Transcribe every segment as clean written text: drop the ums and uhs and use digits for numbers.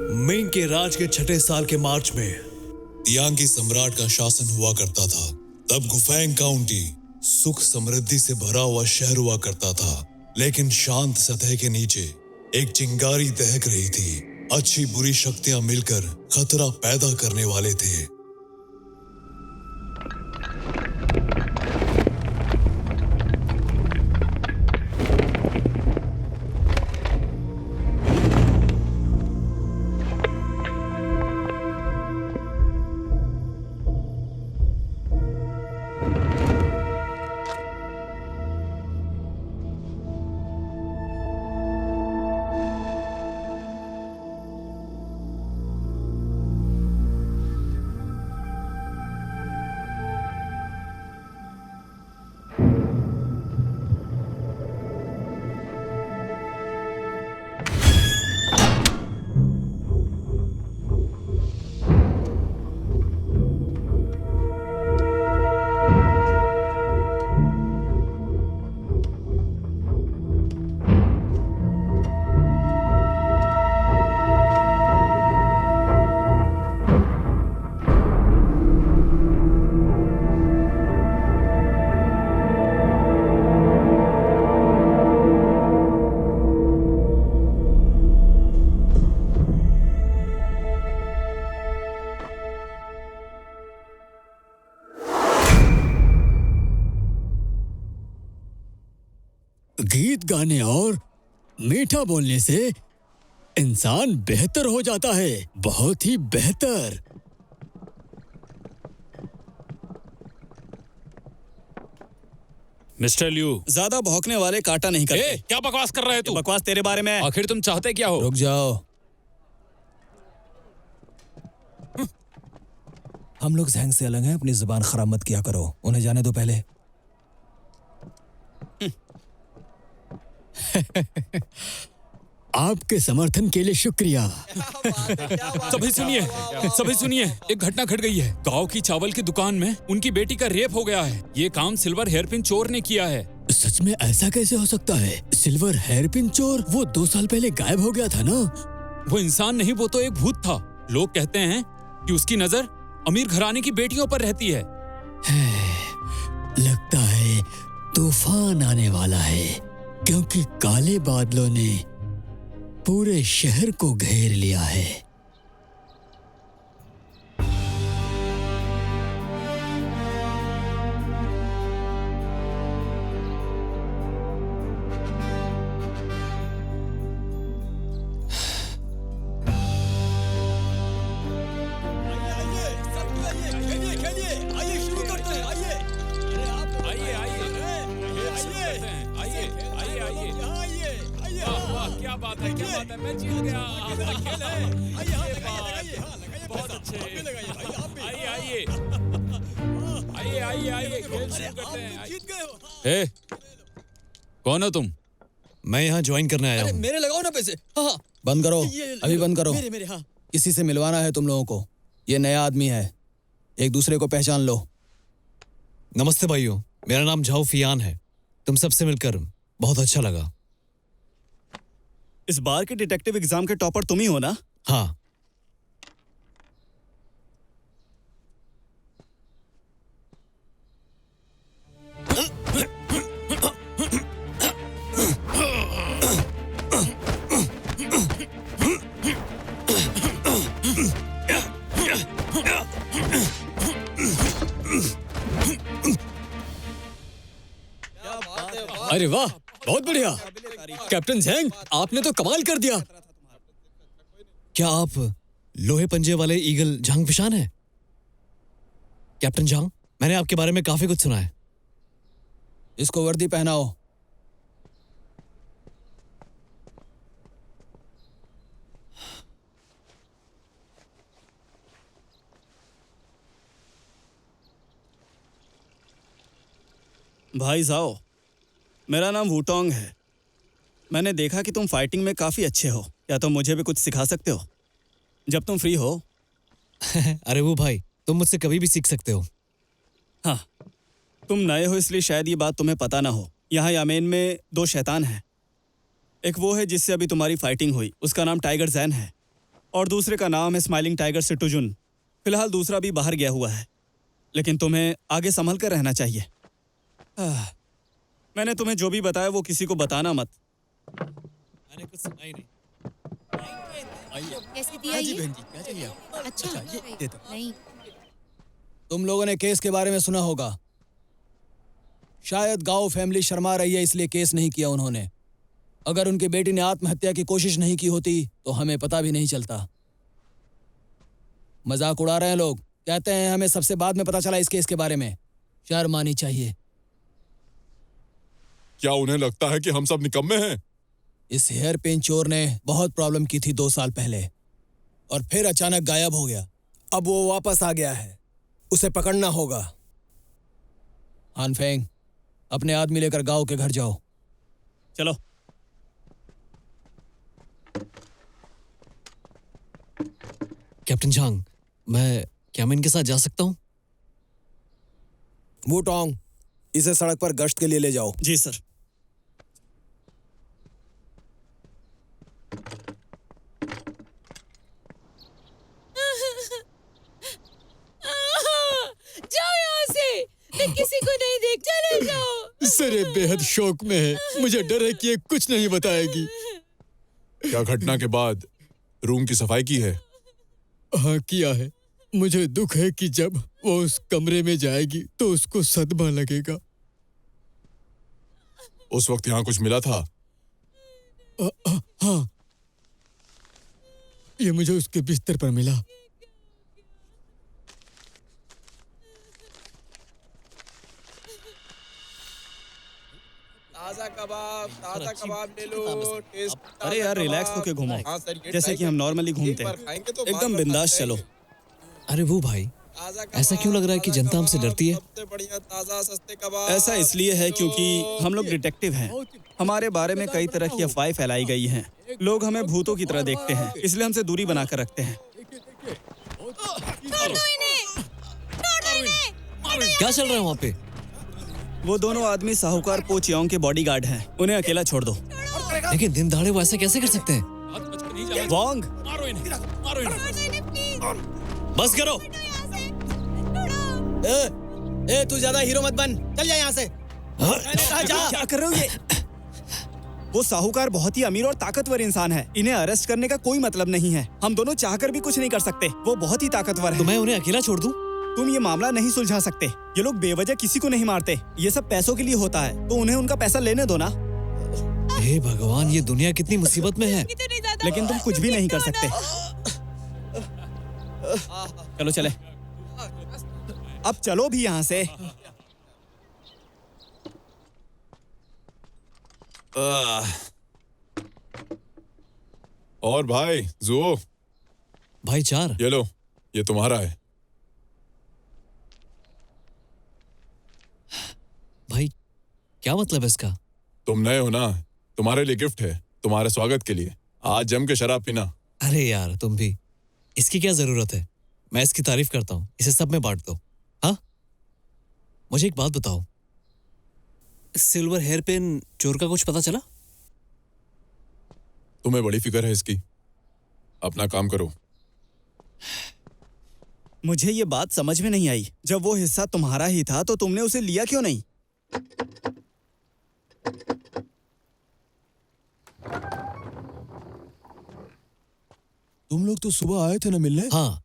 Ming के राज के 6ठे साल के मार्च में तियांगी सम्राट का शासन हुआ करता था। तब गुफैंग काउंटी सुख समृद्धि से भरा हुआ शहर हुआ करता था, लेकिन शांत सतह के नीचे एक चिंगारी दहक रही थी। अच्छी बुरी शक्तियां मिलकर खतरा पैदा करने वाले थे। गीत गाने और मीठा बोलने से इंसान बेहतर हो जाता है, बहुत ही बेहतर। मिस्टर लिू, ज्यादा भौंकने वाले काटा नहीं करते। क्या बकवास कर रहे है तू? बकवास तेरे बारे में। आखिर तुम चाहते क्या हो? रुक जाओ। हम लोग जैंग से अलग हैं, अपनी जुबान खराब मत किया करो। उन्हें जाने दो पहले। आपके समर्थन के लिए शुक्रिया। सभी सुनिए, सभी सुनिए, एक घटना घट गई है। गांव की चावल की दुकान में उनकी बेटी का रेप हो गया है। ये काम सिल्वर हेयरपिन चोर ने किया है। सच में ऐसा कैसे हो सकता है? सिल्वर हेयरपिन चोर वो 2 साल पहले गायब हो गया था ना? वो इंसान नहीं, वो तो एक भूत था। लोग कहते हैं कि उसकी नजर अमीर घराने की बेटियों पर रहती है। लगता है तूफान आने वाला है, क्योंकि काले बादलों ने पूरे शहर को घेर लिया है। कौन हो तुम? मैं यहाँ ज्वाइन करने आया हूँ। मेरे लगाओ ना पैसे। हाँ, बंद करो, अभी बंद करो। मेरे हाँ। किसी से मिलवाना है तुम लोगों को। ये नया आदमी है, एक दूसरे को पहचान लो। नमस्ते भाइयों, मेरा नाम झाओ फियान है। तुम सबसे मिलकर बहुत अच्छा लगा। इस बार के डिटेक्टिव एग्जाम के टॉपर तुम ही हो ना? हाँ। अरे वाह, बहुत बढ़िया। कैप्टन ज़ैंग, आपने तो कमाल कर दिया। क्या आप लोहे पंजे वाले ईगल झांग फिशान हैं? कैप्टन झांग, मैंने आपके बारे में काफी कुछ सुना है। इसको वर्दी पहनाओ। भाई जाओ, मेरा नाम वूटोंग है। मैंने देखा कि तुम फाइटिंग में काफ़ी अच्छे हो। क्या तुम मुझे भी कुछ सिखा सकते हो जब तुम फ्री हो? अरे वो भाई, तुम मुझसे कभी भी सीख सकते हो। हाँ, तुम नए हो इसलिए शायद ये बात तुम्हें पता ना हो। यहाँ यामेन में 2 शैतान हैं। एक वो है जिससे अभी तुम्हारी फाइटिंग हुई, उसका नाम टाइगर जैन है। और दूसरे का नाम है स्माइलिंग टाइगर सिट्टुजुन। फिलहाल दूसरा भी बाहर गया हुआ है, लेकिन तुम्हें आगे संभल कर रहना चाहिए। मैंने तुम्हें जो भी बताया वो किसी को बताना मत। मैंने कुछ सुना ही नहीं। कैसे दिया हाँ जी ये? बहन जी, क्या चाहिए आपको? अच्छा ये दे दो। नहीं, तुम लोगों ने केस के बारे में सुना होगा। शायद गांव फैमिली शर्मा रही है, इसलिए केस नहीं किया उन्होंने। अगर उनकी बेटी ने आत्महत्या की कोशिश नहीं की होती तो हमें पता भी नहीं चलता। मजाक उड़ा रहे हैं लोग। कहते हैं हमें सबसे बाद में पता चला इस केस के बारे में। शर्म आनी चाहिए। क्या उन्हें लगता है कि हम सब निकम्मे हैं? इस हेयर पिन चोर ने बहुत प्रॉब्लम की थी 2 साल पहले, और फिर अचानक गायब हो गया। अब वो वापस आ गया है, उसे पकड़ना होगा। हानफेंग, अपने आदमी लेकर गांव के घर जाओ। चलो। कैप्टन झांग, क्या मैं इनके साथ जा सकता हूँ? वुटोंग, इसे सड़क पर गश्त के लिए ले जाओ। जी सर। जाओ यहाँ से। मैं किसी को नहीं देख, चले जाओ। सर ये बेहद शौक में है, मुझे डर है कि ये कुछ नहीं बताएगी। क्या घटना के बाद रूम की सफाई की है? हाँ किया है। मुझे दुख है कि जब वो उस कमरे में जाएगी तो उसको सदमा लगेगा। उस वक्त यहाँ कुछ मिला था? हाँ, ये मुझे उसके बिस्तर पर मिला। ताजा कबाब ले लो। टेस्ट अरे यार, रिलैक्स होके घूमो, हाँ सर, ये जैसे ट्राई कि हम करो। नॉर्मली घूमते एक बार हैं। खाएंगे तो एकदम बार-बार बिंदास खाते चलो। रहेंगे। अरे वो भाई, ताजा ऐसा क्यों लग रहा है कि ताजा जनता हमसे कबाब, डरती है? सबसे बढ़िया ताजा सस्ते कबाब। ऐसा इसलिए है क्योंकि हम लोग डिटेक्टिव हैं। हमारे बारे में कई तरह की अफवाहें फैलाई गई हैं। लोग हमें भूतों की तरह देखते हैं, इसलिए हमसे दूरी बनाकर रखते हैं। क्या चल रहा है वहाँ पे? वो दोनों आदमी साहूकार पो चियोंग के बॉडीगार्ड हैं। उन्हें अकेला छोड़ दो। लेकिन दिन दहाड़े वो ऐसा कैसे कर सकते हैं? हाथ बच के नहीं जाना। वोंग, मारो इन्हें, मारो इन्हें। बस करो। ए, तू ज्यादा हीरो मत बन, चल जा यहाँ से। मैंने कहा जा। क्या कर रहे हो ये? वो साहूकार बहुत ही अमीर और ताकतवर इंसान है। इन्हें अरेस्ट करने का कोई मतलब नहीं है। हम दोनों चाहकर भी कुछ नहीं कर सकते। वो बहुत ही ताकतवर तो है। मैं उन्हें अकेला छोड़ दूं? तुम ये मामला नहीं सुलझा सकते। ये लोग बेवजह किसी को नहीं मारते। ये सब पैसों के लिए होता है, तो उन्हें उनका पैसा लेने दो ना। हे भगवान, ये दुनिया कितनी मुसीबत में है। लेकिन तुम कुछ भी नहीं कर सकते। चलो चले, अब चलो भी यहाँ से। और भाई जुओ, भाई 4। ये लो, ये तुम्हारा है। भाई क्या मतलब है इसका? तुम नए हो ना, तुम्हारे लिए गिफ्ट है, तुम्हारे स्वागत के लिए। आज जम के शराब पीना। अरे यार तुम भी, इसकी क्या जरूरत है? मैं इसकी तारीफ करता हूँ, इसे सब में बांट दो। हाँ, मुझे एक बात बताओ, सिल्वर हेयर पिन चोर का कुछ पता चला? तुम्हें बड़ी फिक्र है इसकी। अपना काम करो। मुझे ये बात समझ में नहीं आई। जब वो हिस्सा तुम्हारा ही था तो तुमने उसे लिया क्यों नहीं? तुम लोग तो सुबह आए थे ना मिलने। हाँ,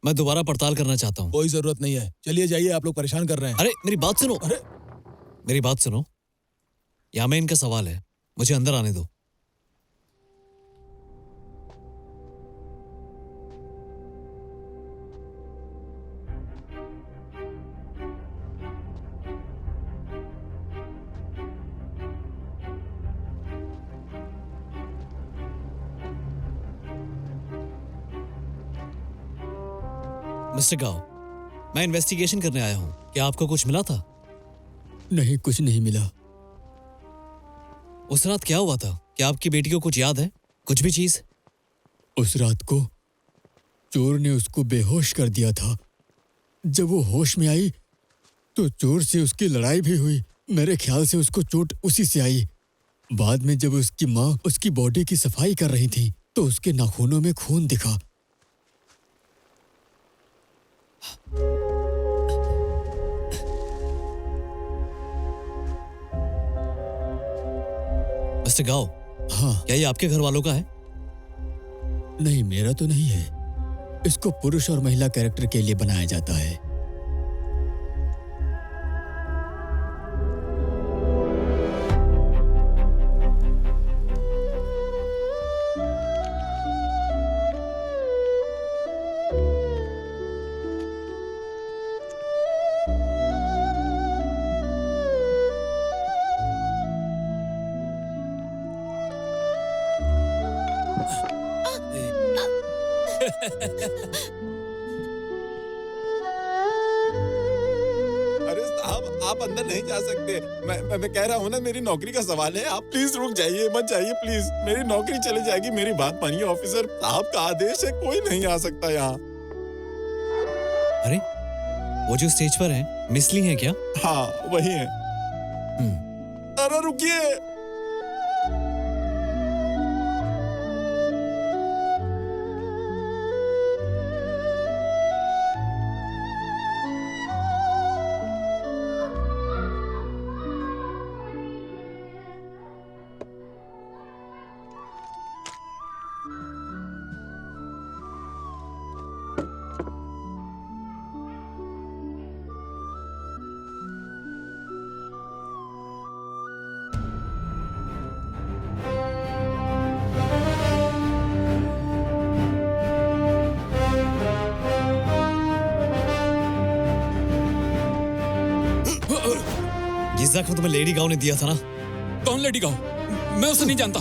मैं दोबारा पड़ताल करना चाहता हूँ। कोई जरूरत नहीं है, चलिए जाइए, आप लोग परेशान कर रहे हैं। अरे मेरी बात सुनो। अरे मेरी बात सुनो, यामेन का सवाल है, मुझे अंदर आने दो। मिस्टर गाओ, मैं इन्वेस्टिगेशन करने आया हूँ। क्या आपको कुछ मिला था? नहीं, कुछ नहीं मिला। उस रात क्या हुआ था? क्या आपकी बेटी को कुछ याद है? कुछ भी चीज? उस रात को चोर ने उसको बेहोश कर दिया था। जब वो होश में आई तो चोर से उसकी लड़ाई भी हुई। मेरे ख्याल से उसको चोट उसी से आई। बाद में जब उसकी माँ उसकी बॉडी की सफाई कर रही थी तो उसके नाखूनों में खून दिखा। मिस्टर गाओ, हाँ। क्या ये आपके घर वालों का है? नहीं, मेरा तो नहीं है। इसको पुरुष और महिला कैरेक्टर के लिए बनाया जाता है। अरे साहब, आप अंदर नहीं जा सकते। मैं कह रहा हूँ ना, मेरी नौकरी का सवाल है। आप प्लीज रुक जाइए, मत जाइए प्लीज। मेरी नौकरी चली जाएगी। मेरी बात मानिए ऑफिसर साहब का आदेश है, कोई नहीं आ सकता यहाँ। अरे वो जो स्टेज पर है मिस ली है क्या? हाँ वही है। अरे रुकिए। जिस को तुम्हें लेडी गाओ ने दिया था ना। कौन लेडी गाओ? मैं उसे नहीं जानता।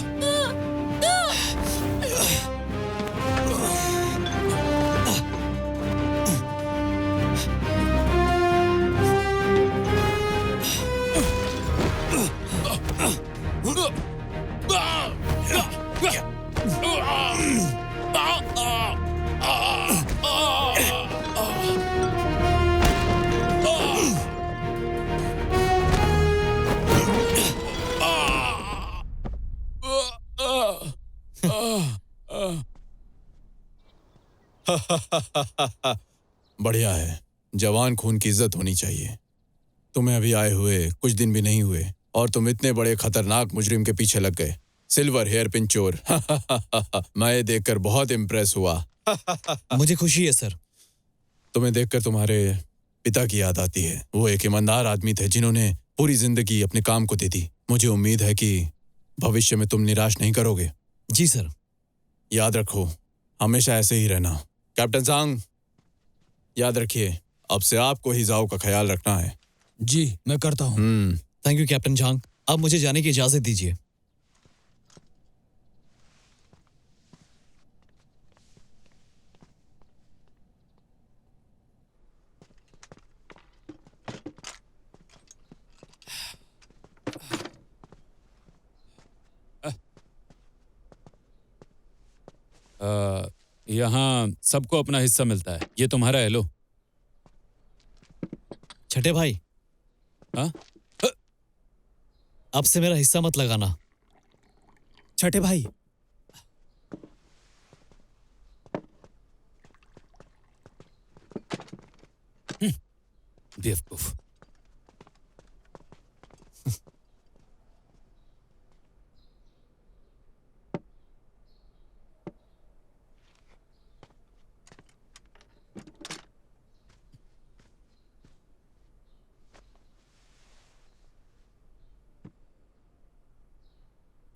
बढ़िया है। जवान खून की इज्जत होनी चाहिए। तुम्हें अभी आए हुए कुछ दिन भी नहीं हुए और तुम इतने बड़े खतरनाक मुजरिम के पीछे लग गए। सिल्वर हेयर पिन चोर। मैं ये देखकर बहुत इम्प्रेस हुआ। मुझे खुशी है सर। तुम्हें देखकर तुम्हारे पिता की याद आती है। वो एक ईमानदार आदमी थे जिन्होंने पूरी जिंदगी अपने काम को दे दी। मुझे उम्मीद है कि भविष्य में तुम निराश नहीं करोगे। जी सर। याद रखो, हमेशा ऐसे ही रहना। कैप्टन सांग, याद रखिए, अब से आपको ही जाओ का ख्याल रखना है। जी, मैं करता हूँ। Thank you captain Zhang. अब मुझे जाने की इजाजत दीजिए। यहाँ सबको अपना हिस्सा मिलता है। ये तुम्हारा है, लो। छठे भाई, हाँ? अब से मेरा हिस्सा मत लगाना। छठे भाई, बेवकूफ।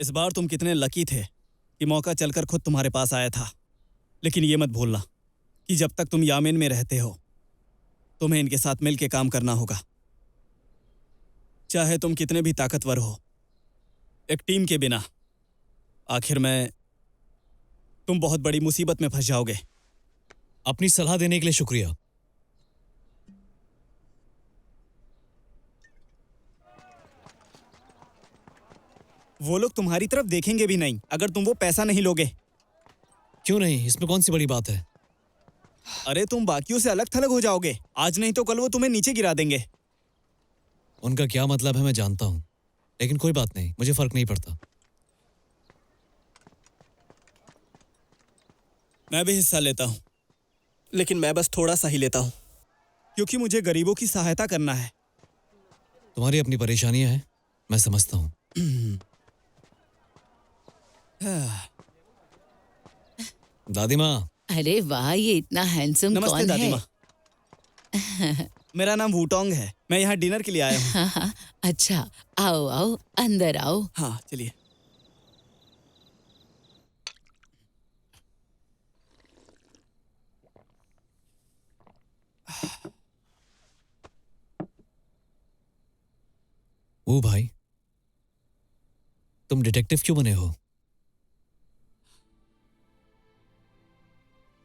इस बार तुम कितने लकी थे कि मौका चलकर खुद तुम्हारे पास आया था। लेकिन ये मत भूलना कि जब तक तुम यामेन में रहते हो, तुम्हें इनके साथ मिलकर काम करना होगा। चाहे तुम कितने भी ताकतवर हो, एक टीम के बिना आखिर में तुम बहुत बड़ी मुसीबत में फंस जाओगे। अपनी सलाह देने के लिए शुक्रिया। वो लोग तुम्हारी तरफ देखेंगे भी नहीं अगर तुम वो पैसा नहीं लोगे। क्यों नहीं? इसमें कौन सी बड़ी बात है? अरे तुम बाकियों से अलग थलग हो जाओगे। आज नहीं तो कल वो तुम्हें नीचे गिरा देंगे। उनका क्या मतलब है मैं जानता हूं, लेकिन कोई बात नहीं, मुझे फर्क नहीं पड़ता। मैं भी हिस्सा लेता हूं, लेकिन मैं बस थोड़ा सा ही लेता हूं, क्योंकि मुझे गरीबों की सहायता करना है। तुम्हारी अपनी परेशानियां हैं, मैं समझता हूं। दादी माँ, अरे वाह, ये इतना हैंडसम नमस्ते कौन दादी है? माँ। मेरा नाम वूटोंग है। मैं यहाँ डिनर के लिए आया हूँ। हाँ हाँ, अच्छा, आओ आओ, अंदर आओ। हाँ चलिए। वो भाई, तुम डिटेक्टिव क्यों बने हो?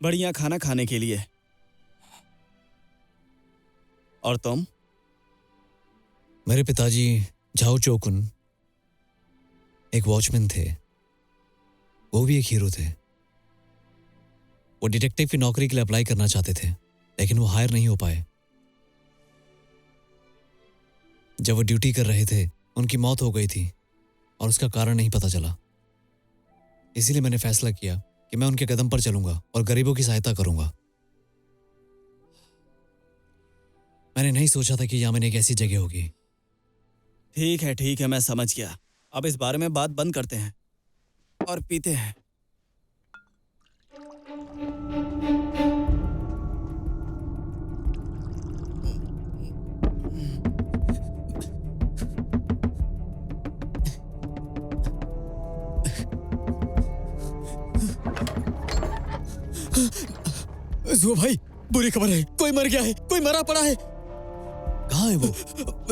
बढ़िया खाना खाने के लिए। और तुम? मेरे पिताजी झाओ चोकुन एक वॉचमैन थे। वो भी एक हीरो थे। वो डिटेक्टिव की नौकरी के लिए अप्लाई करना चाहते थे, लेकिन वो हायर नहीं हो पाए। जब वो ड्यूटी कर रहे थे, उनकी मौत हो गई थी और उसका कारण नहीं पता चला। इसीलिए मैंने फैसला किया कि मैं उनके कदम पर चलूंगा और गरीबों की सहायता करूंगा। मैंने नहीं सोचा था कि यामिन एक ऐसी जगह होगी। ठीक है, मैं समझ गया। अब इस बारे में बात बंद करते हैं और पीते हैं। जुआ भाई, बुरी खबर है। कोई मर गया है, कोई मरा पड़ा है। कहाँ है वो?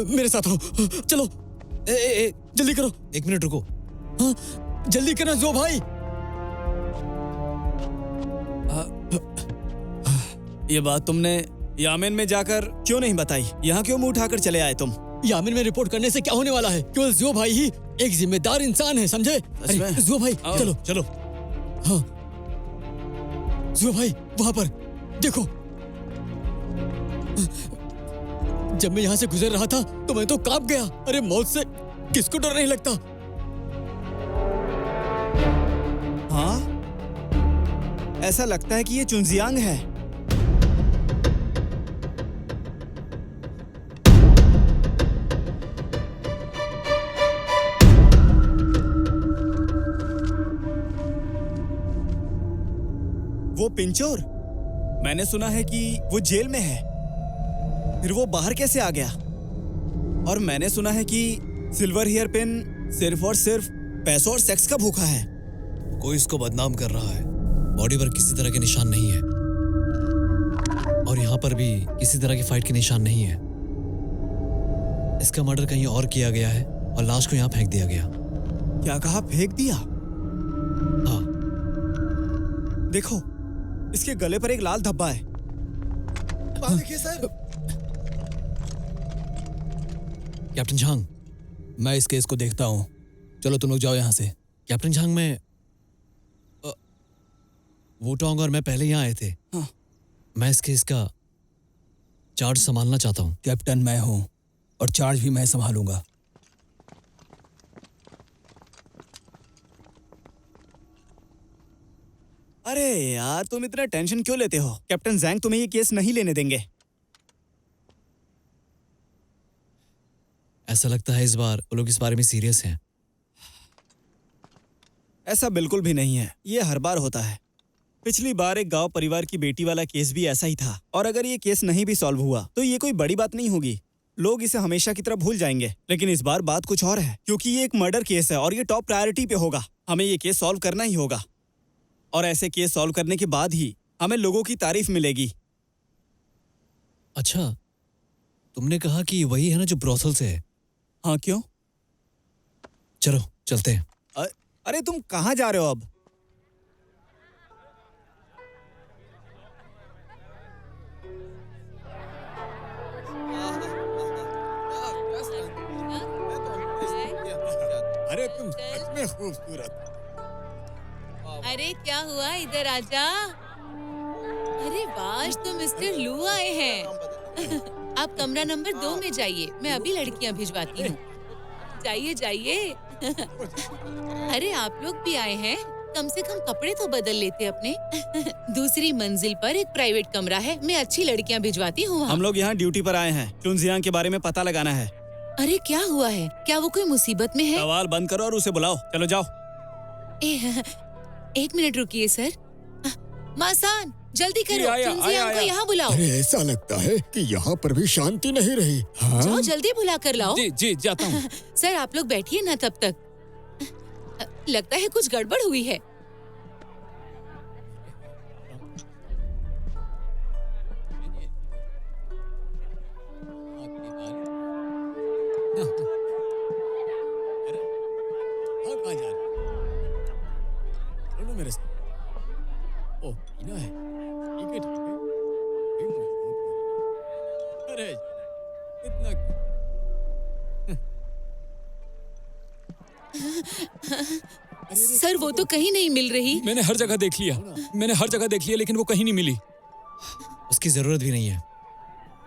मेरे साथ आओ, चलो। जल्दी करो। एक मिनट रुको। हाँ, जल्दी करना जुआ भाई। ये बात तुमने यामिन में जाकर क्यों नहीं बताई? यहाँ क्यों मुंह उठाकर चले आए तुम? यामिन में रिपोर्ट करने से क्या होने वाला है? केवल जुआ भाई ही एक जिम्मेदार इंसान है, समझे? में? जुआ भाई, आओ। चलो चलो। हाँ, जुआ भाई वहां पर देखो। जब मैं यहाँ से गुजर रहा था तो मैं तो कांप गया। अरे मौत से किसको डर नहीं लगता? हाँ, ऐसा लगता है कि ये चुनजियांग है। वो पिंचोर, मैंने सुना है कि वो जेल में है। फिर वो बाहर कैसे आ गया? और मैंने सुना है कि सिल्वर हेयर पिन सिर्फ और सिर्फ पैसों और सेक्स का भूखा है। कोई इसको बदनाम कर रहा है। बॉडी पर किसी तरह के निशान नहीं है और यहाँ पर भी किसी तरह की फाइट के निशान नहीं है। इसका मर्डर कहीं और किया गया है और लाश को यहाँ फेंक दिया गया। क्या कहा? फेंक दिया? हाँ। देखो, इसके गले पर एक लाल धब्बा है। देखिए सर। कैप्टन झांग, मैं इस केस को देखता हूँ। चलो तुम लोग जाओ यहाँ से। कैप्टन झांग, मैं वूटोंग और मैं पहले यहाँ आए थे। हाँ। मैं इस केस का चार्ज संभालना चाहता हूँ। कैप्टन मैं हूँ और चार्ज भी मैं संभालूंगा। अरे यार, तुम इतना टेंशन क्यों लेते हो? कैप्टन जैंग तुम्हें ये केस नहीं लेने देंगे। ऐसा लगता है इस बार वो लोग इस बारे में सीरियस हैं। ऐसा बिल्कुल भी नहीं है। ये हर बार होता है। पिछली बार एक गांव परिवार की बेटी वाला केस भी ऐसा ही था। और अगर ये केस नहीं भी सॉल्व हुआ तो ये कोई बड़ी बात नहीं होगी। लोग इसे हमेशा की तरह भूल जाएंगे। लेकिन इस बार बात कुछ और है, क्योंकि ये एक मर्डर केस है और ये टॉप प्रायोरिटी पे होगा। हमें ये केस सॉल्व करना ही होगा। और ऐसे केस सॉल्व करने के बाद ही हमें लोगों की तारीफ मिलेगी। अच्छा, तुमने कहा कि वही है ना जो ब्रोथल से है? हाँ, क्यों? चलो चलते हैं। अरे तुम कहाँ जा रहे हो अब? अरे तुम सच में खूबसूरत। अरे क्या हुआ, इधर आजा। अरे वाश, तो मिस्टर लू आए हैं। आप कमरा नंबर 2 में जाइए, मैं अभी लड़कियां भिजवाती हूँ। जाइए जाइए। अरे आप लोग भी आए हैं, कम से कम कपड़े तो बदल लेते अपने। दूसरी मंजिल पर एक प्राइवेट कमरा है, मैं अच्छी लड़कियां भिजवाती हूँ वहाँ। हम लोग यहाँ ड्यूटी पर आए हैं। चुनजियांग के बारे में पता लगाना है। अरे क्या हुआ है? क्या वो कोई मुसीबत में है? सवाल बंद करो और उसे बुलाओ। चलो जाओ। एक मिनट रुकिए सर। मासान, जल्दी करो, आया, चुनजियांग आया, को आया। यहाँ बुलाओ। अरे ऐसा लगता है कि यहाँ पर भी शांति नहीं रही। हाँ? जाओ जल्दी बुला कर लाओ। जी जी जाता हूँ। सर आप लोग बैठिए ना तब तक। लगता है कुछ गड़बड़ हुई है। हाँ, कहाँ जा रहे हो? बोलो मेरे साथ। ओह, पीना है। ठीक है, ठीक है। फिर मजबूत हो। अरे, इतना क्यों? सर वो तो कहीं नहीं मिल रही। मैंने हर जगह देख लिया लेकिन वो कहीं नहीं मिली। उसकी जरूरत भी नहीं है,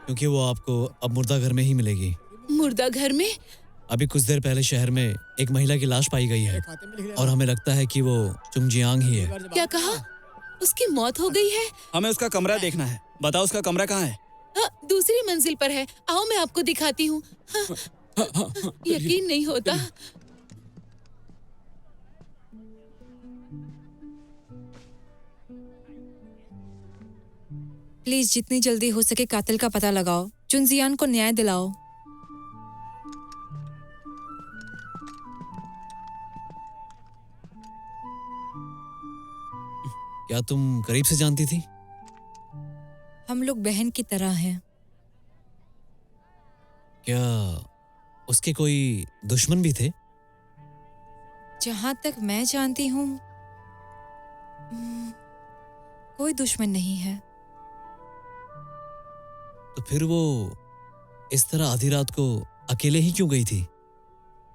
क्योंकि वो आपको अब मुर्दा घर में ही मिलेगी। मुर्दा घर में? अभी कुछ देर पहले शहर में एक महिला की लाश पाई गई है खाते में लिख और हमें लगता है कि वो चुंगजियांग ही है। क्या कहा? उसकी मौत हो गई है? हमें उसका कमरा देखना है। बताओ उसका कमरा कहाँ है? हाँ, दूसरी मंजिल पर है। आओ मैं आपको दिखाती हूँ। हाँ, यकीन नहीं होता। प्लीज जितनी जल्दी हो सके कातिल का पता लगाओ। चुनजियान को न्याय दिलाओ। क्या तुम करीब से जानती थी? हम लोग बहन की तरह हैं। क्या उसके कोई दुश्मन भी थे? जहां तक मैं जानती हूँ कोई दुश्मन नहीं है। तो फिर वो इस तरह आधी रात को अकेले ही क्यों गई थी?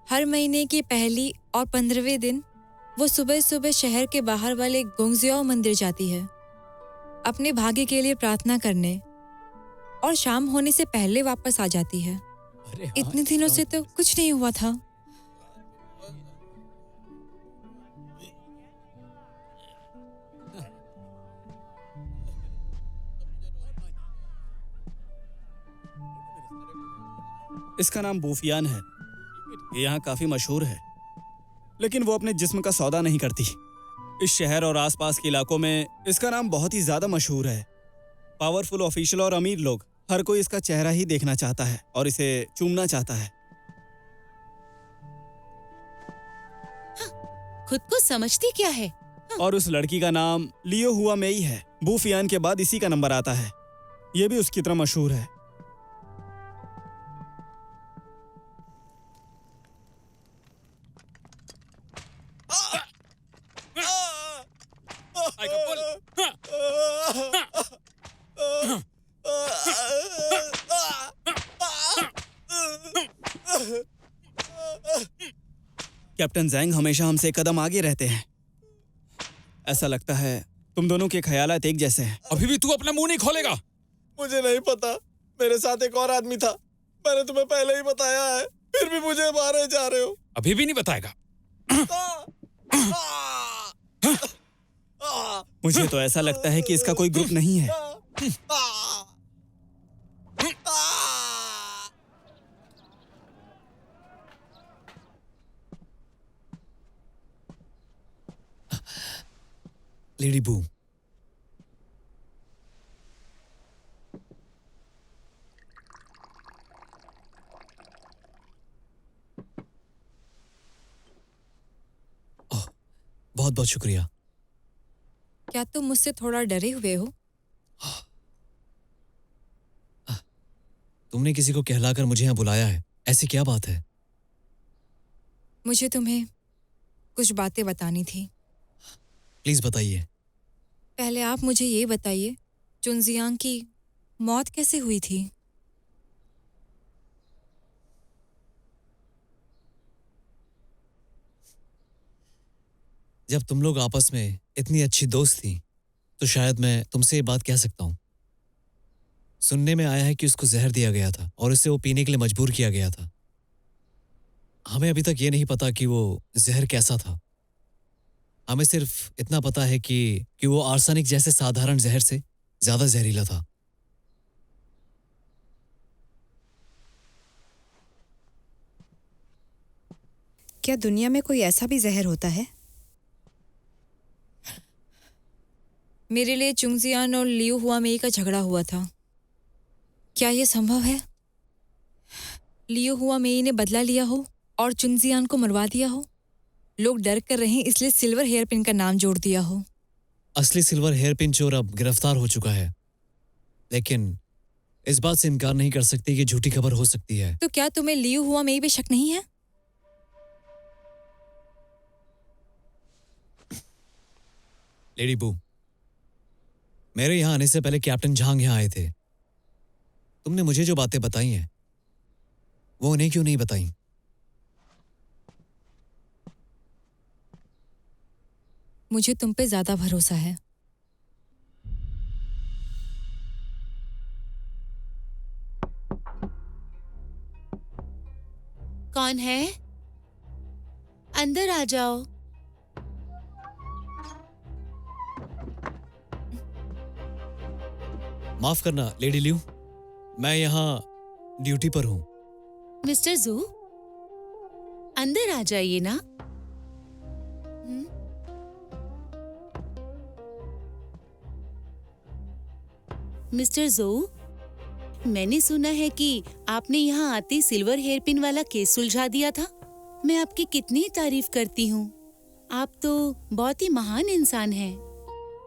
हर महीने की पहली और 15वें दिन वो सुबह सुबह शहर के बाहर वाले गोंगजियाओ मंदिर जाती है अपने भाग्य के लिए प्रार्थना करने, और शाम होने से पहले वापस आ जाती है। अरे हाँ, इतने दिनों से तो कुछ नहीं हुआ था। इसका नाम बूफियान है। ये यहाँ काफी मशहूर है, लेकिन वो अपने जिस्म का सौदा नहीं करती। इस शहर और आसपास के इलाकों में इसका नाम बहुत ही ज्यादा मशहूर है। पावरफुल ऑफिशियल और अमीर लोग, हर कोई इसका चेहरा ही देखना चाहता है और इसे चूमना चाहता है। खुद को समझती क्या है? और उस लड़की का नाम लियो हुआ मेई है। बूफियान के बाद इसी का नंबर आता है। ये भी उसकी तरह मशहूर है। कैप्टन जैंग हमेशा हमसे एक कदम आगे रहते हैं। ऐसा लगता है तुम दोनों के ख्यालात एक जैसे हैं। अभी भी तू अपना मुंह नहीं खोलेगा? मुझे नहीं पता, मेरे साथ एक और आदमी था। मैंने तुम्हें पहले ही बताया है, फिर भी मुझे मारे जा रहे हो। अभी भी नहीं बताएगा? मुझे तो ऐसा लगता है कि इसका कोई ग्रुप नहीं है। लेडी बू, बहुत बहुत शुक्रिया। क्या तुम मुझसे थोड़ा डरे हुए हो? तुमने किसी को कहलाकर मुझे यहाँ बुलाया है, ऐसी क्या बात है? मुझे तुम्हें कुछ बातें बतानी थी। प्लीज बताइए। पहले आप मुझे ये बताइए, चुनजियांग की मौत कैसे हुई थी? जब तुम लोग आपस में इतनी अच्छी दोस्त थी तो शायद मैं तुमसे ये बात कह सकता हूँ। सुनने में आया है कि उसको जहर दिया गया था और उसे वो पीने के लिए मजबूर किया गया था। हमें अभी तक ये नहीं पता कि वो जहर कैसा था। हमें सिर्फ इतना पता है कि वो आर्सेनिक जैसे साधारण जहर से ज्यादा जहरीला था। क्या दुनिया में कोई ऐसा भी जहर होता है मेरे लिए चुंगजियान और लियू हुआ मेई का झगड़ा हुआ था। क्या ये संभव है? लियू हुआ मेई ने बदला लिया हो और चुंगजियान को मरवा दिया हो। लोग डर कर रहे इसलिए सिल्वर हेयर पिन का नाम जोड़ दिया हो। असली सिल्वर हेयर पिन चोर अब गिरफ्तार हो चुका है, लेकिन इस बात से इनकार नहीं कर सकती कि झूठी खबर हो सकती है। तो क्या तुम्हें लियू हुआ मेई पे शक नहीं है? लेडी बू, मेरे यहाँ आने से पहले कैप्टन झांग यहाँ आए थे। तुमने मुझे जो बातें बताई हैं वो उन्हें क्यों नहीं बताई? मुझे तुम पे ज्यादा भरोसा है। कौन है? अंदर आ जाओ। माफ करना लेडी लियू, मैं यहाँ ड्यूटी पर हूँ। मिस्टर जू, अंदर आ जाइए ना। मिस्टर जो, मैंने सुना है कि आपने यहाँ आते सिल्वर हेयर पिन वाला केस सुलझा दिया था। मैं आपकी कितनी तारीफ करती हूँ। आप तो बहुत ही महान इंसान हैं।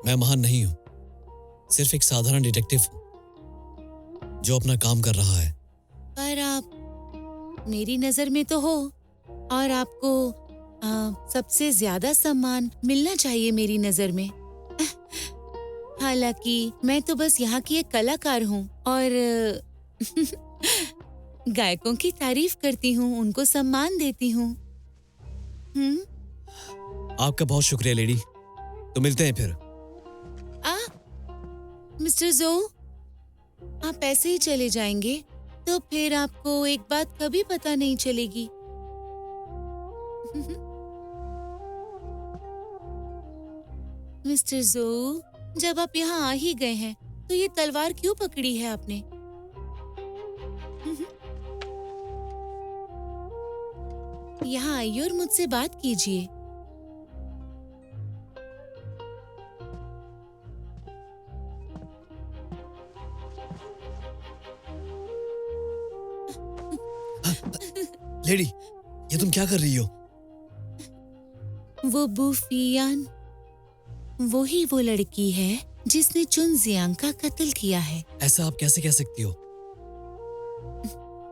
मैं महान नहीं हूँ, सिर्फ एक साधारण डिटेक्टिव हूँ जो अपना काम कर रहा है। पर आप मेरी नजर में तो हो और आपको सबसे ज्यादा सम्मान मिलना चाहिए मेरी नजर में। हालांकि मैं तो बस यहाँ की एक कलाकार हूँ और गायकों की तारीफ करती हूँ, उनको सम्मान देती हूँ। आपका बहुत शुक्रिया लेडी, तो मिलते हैं फिर। मिस्टर जो, आप ऐसे ही चले जाएंगे तो फिर आपको एक बात कभी पता नहीं चलेगी। मिस्टर जो, जब आप यहाँ आ ही गए हैं तो ये तलवार क्यों पकड़ी है आपने? यहाँ आइए और मुझसे बात कीजिए। लेडी, ये तुम क्या कर रही हो? वो बूफियान, वो लड़की है जिसने चुन जियांग का कत्ल किया है। ऐसा आप कैसे कह सकती हो?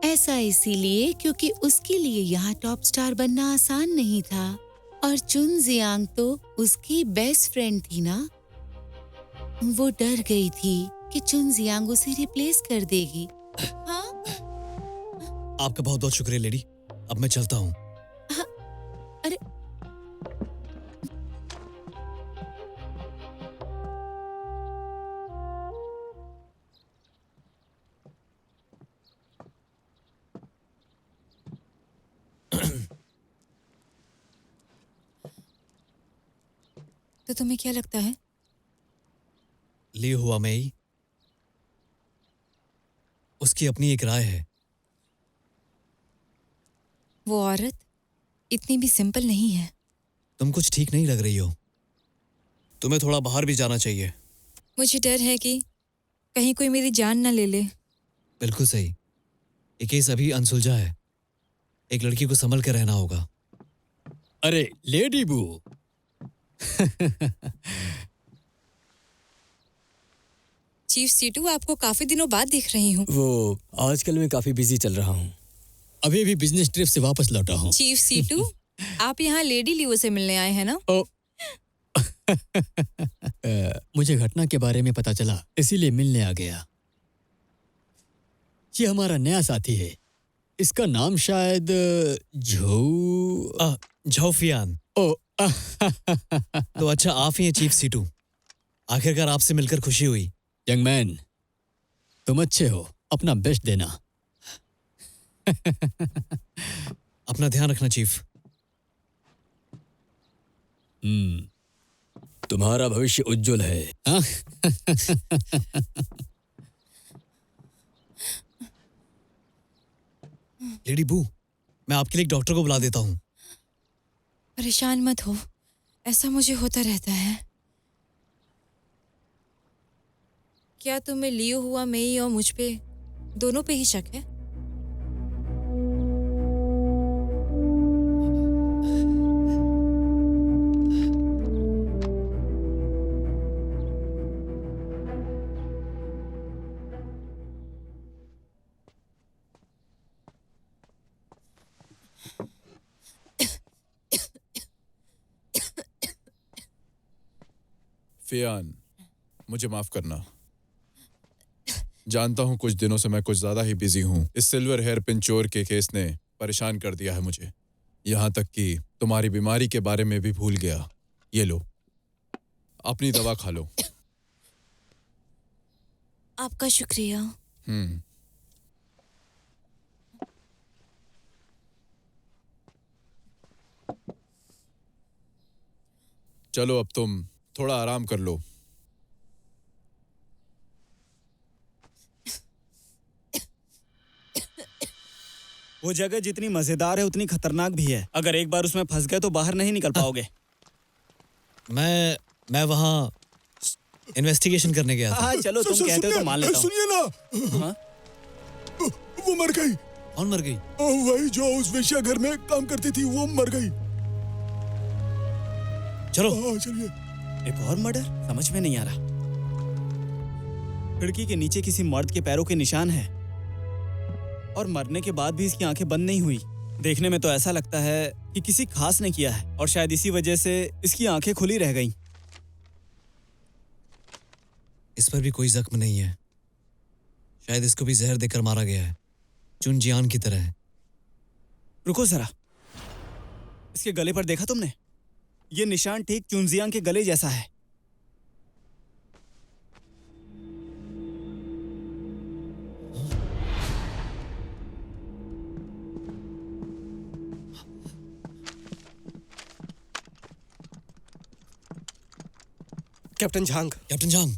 ऐसा इसीलिए क्योंकि उसके लिए यहाँ टॉप स्टार बनना आसान नहीं था और चुन जियांग तो उसकी बेस्ट फ्रेंड थी ना। वो डर गई थी कि चुन जियांग उसे रिप्लेस कर देगी। हाँ? आपका बहुत बहुत शुक्रिया लेडी, अब मैं चलता हूँ। अरे तो तुम्हें क्या लगता है? लियू हुआ मेई, उसकी अपनी एक राय है। वो औरत इतनी भी सिंपल नहीं है। तुम कुछ ठीक नहीं लग रही हो, तुम्हें थोड़ा बाहर भी जाना चाहिए। मुझे डर है कि कहीं कोई मेरी जान ना ले ले। बिल्कुल सही, ये केस अभी अनसुलझा है, एक लड़की को संभल के रहना होगा। अरे लेडी बू, चीफ सीटू, आपको काफी दिनों बाद देख रही हूँ। वो आजकल मैं काफी बिजी चल रहा हूँ। अभी भी बिजनेस ट्रिप से वापस लौटा हूँ। चीफ सीटू, आप यहाँ लेडी लियो से मिलने आए हैं ना? मुझे घटना के बारे में पता चला, इसीलिए मिलने आ गया। ये हमारा नया साथी है, इसका नाम शायद झोफियान। तो अच्छा, आप ही हैं चीफ सीटू, आखिरकार आपसे मिलकर खुशी हुई। यंग मैन, तुम अच्छे हो, अपना बेस्ट देना। अपना ध्यान रखना चीफ। तुम्हारा भविष्य उज्जवल है। हाँ? लेडी बू, मैं आपके लिए एक डॉक्टर को बुला देता हूँ। परेशान मत हो, ऐसा मुझे होता रहता है। क्या तुम्हें लियो हुआ मेई और मुझ पे दोनों पे ही शक है? फियान, मुझे माफ करना। जानता हूं कुछ दिनों से मैं कुछ ज्यादा ही बिजी हूं। इस सिल्वर हेयर पिन चोर के केस ने परेशान कर दिया है मुझे, यहां तक कि तुम्हारी बीमारी के बारे में भी भूल गया। ये लो, अपनी दवा खा लो। आपका शुक्रिया। चलो अब तुम थोड़ा आराम कर लो। वो जगह जितनी मजेदार है उतनी खतरनाक भी है। अगर एक बार उसमें फंस गए तो बाहर नहीं निकल पाओगे। मैं वहाँ इन्वेस्टिगेशन करने गया था। हाँ चलो, तुम कहते हो तो मान लेता हूँ। सुनिए ना, हाँ? वो मर गई। कौन मर गई? वही जो उस वेश्या घर में काम करती थी, वो मर गई। चलो। हाँ चलिए। एक और मर्डर? समझ में नहीं आ रहा। खिड़की के नीचे किसी मर्द के पैरों के निशान है और मरने के बाद भी इसकी आंखें बंद नहीं हुई। देखने में तो ऐसा लगता है कि किसी खास ने किया है और शायद इसी वजह से इसकी आंखें खुली रह गईं। इस पर भी कोई जख्म नहीं है। शायद इसको भी जहर देकर मारा गया है, चुनजियान की तरह है। रुको जरा, इसके गले पर देखा तुमने? ये निशान ठीक चुनजियान के गले जैसा है। कैप्टन झांग। कैप्टन झांग,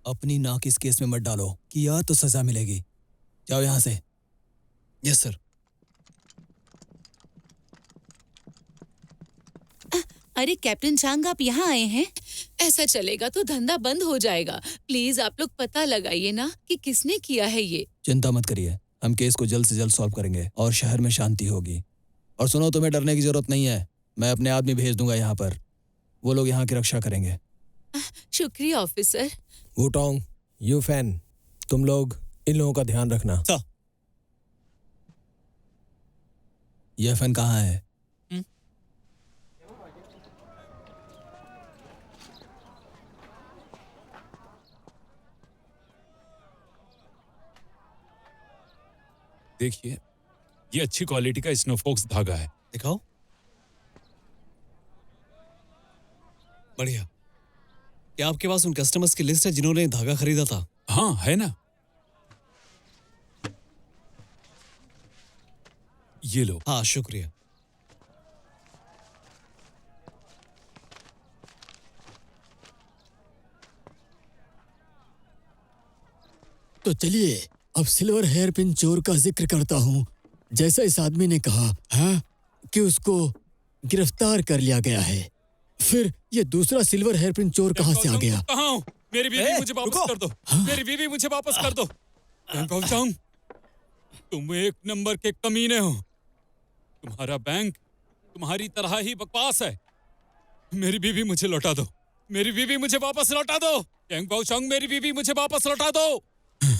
अपनी नाक इस केस में मत डालो, किया तो सजा मिलेगी। जाओ यहाँ से। Yes sir. अरे कैप्टन झांग, आप यहाँ आए हैं? ऐसा चलेगा तो धंधा बंद हो जाएगा। प्लीज आप लोग पता लगाइए ना कि किसने किया है ये। चिंता मत करिए, हम केस को जल्द से जल्द सॉल्व करेंगे और शहर में शांति होगी। और सुनो, तुम्हें डरने की जरूरत नहीं है। मैं अपने आदमी भेज दूंगा यहाँ पर, वो लोग यहाँ की रक्षा करेंगे। शुक्रिया ऑफिसर। वुटोंग, यू फैन, तुम लोग इन लोगों का ध्यान रखना। ये फैन कहाँ है? देखिए, ये अच्छी क्वालिटी का स्नोफॉक्स धागा है। दिखाओ। बढ़िया। क्या आपके पास उन कस्टमर्स की लिस्ट है जिन्होंने धागा खरीदा था? हाँ है ना, ये लो। हाँ शुक्रिया। तो चलिए अब सिल्वर हेयर पिन चोर का जिक्र करता हूँ। जैसा इस आदमी ने कहा है कि उसको गिरफ्तार कर लिया गया है, फिर ये दूसरा सिल्वर हेयर पिन चोर कहाँ से आ गया? कहाँ हूँ? मेरी बीवी मुझे वापस कर दो। मेरी बीवी मुझे वापस कर दो। तुम एक नंबर के कमीने हो। तुम्हारा बैंक तुम्हारी तरह ही बकवास है। मेरी बीवी मुझे लौटा दो। मेरी बीवी मुझे वापस लौटा दो। मेरी बीवी मुझे वापस लौटा दो।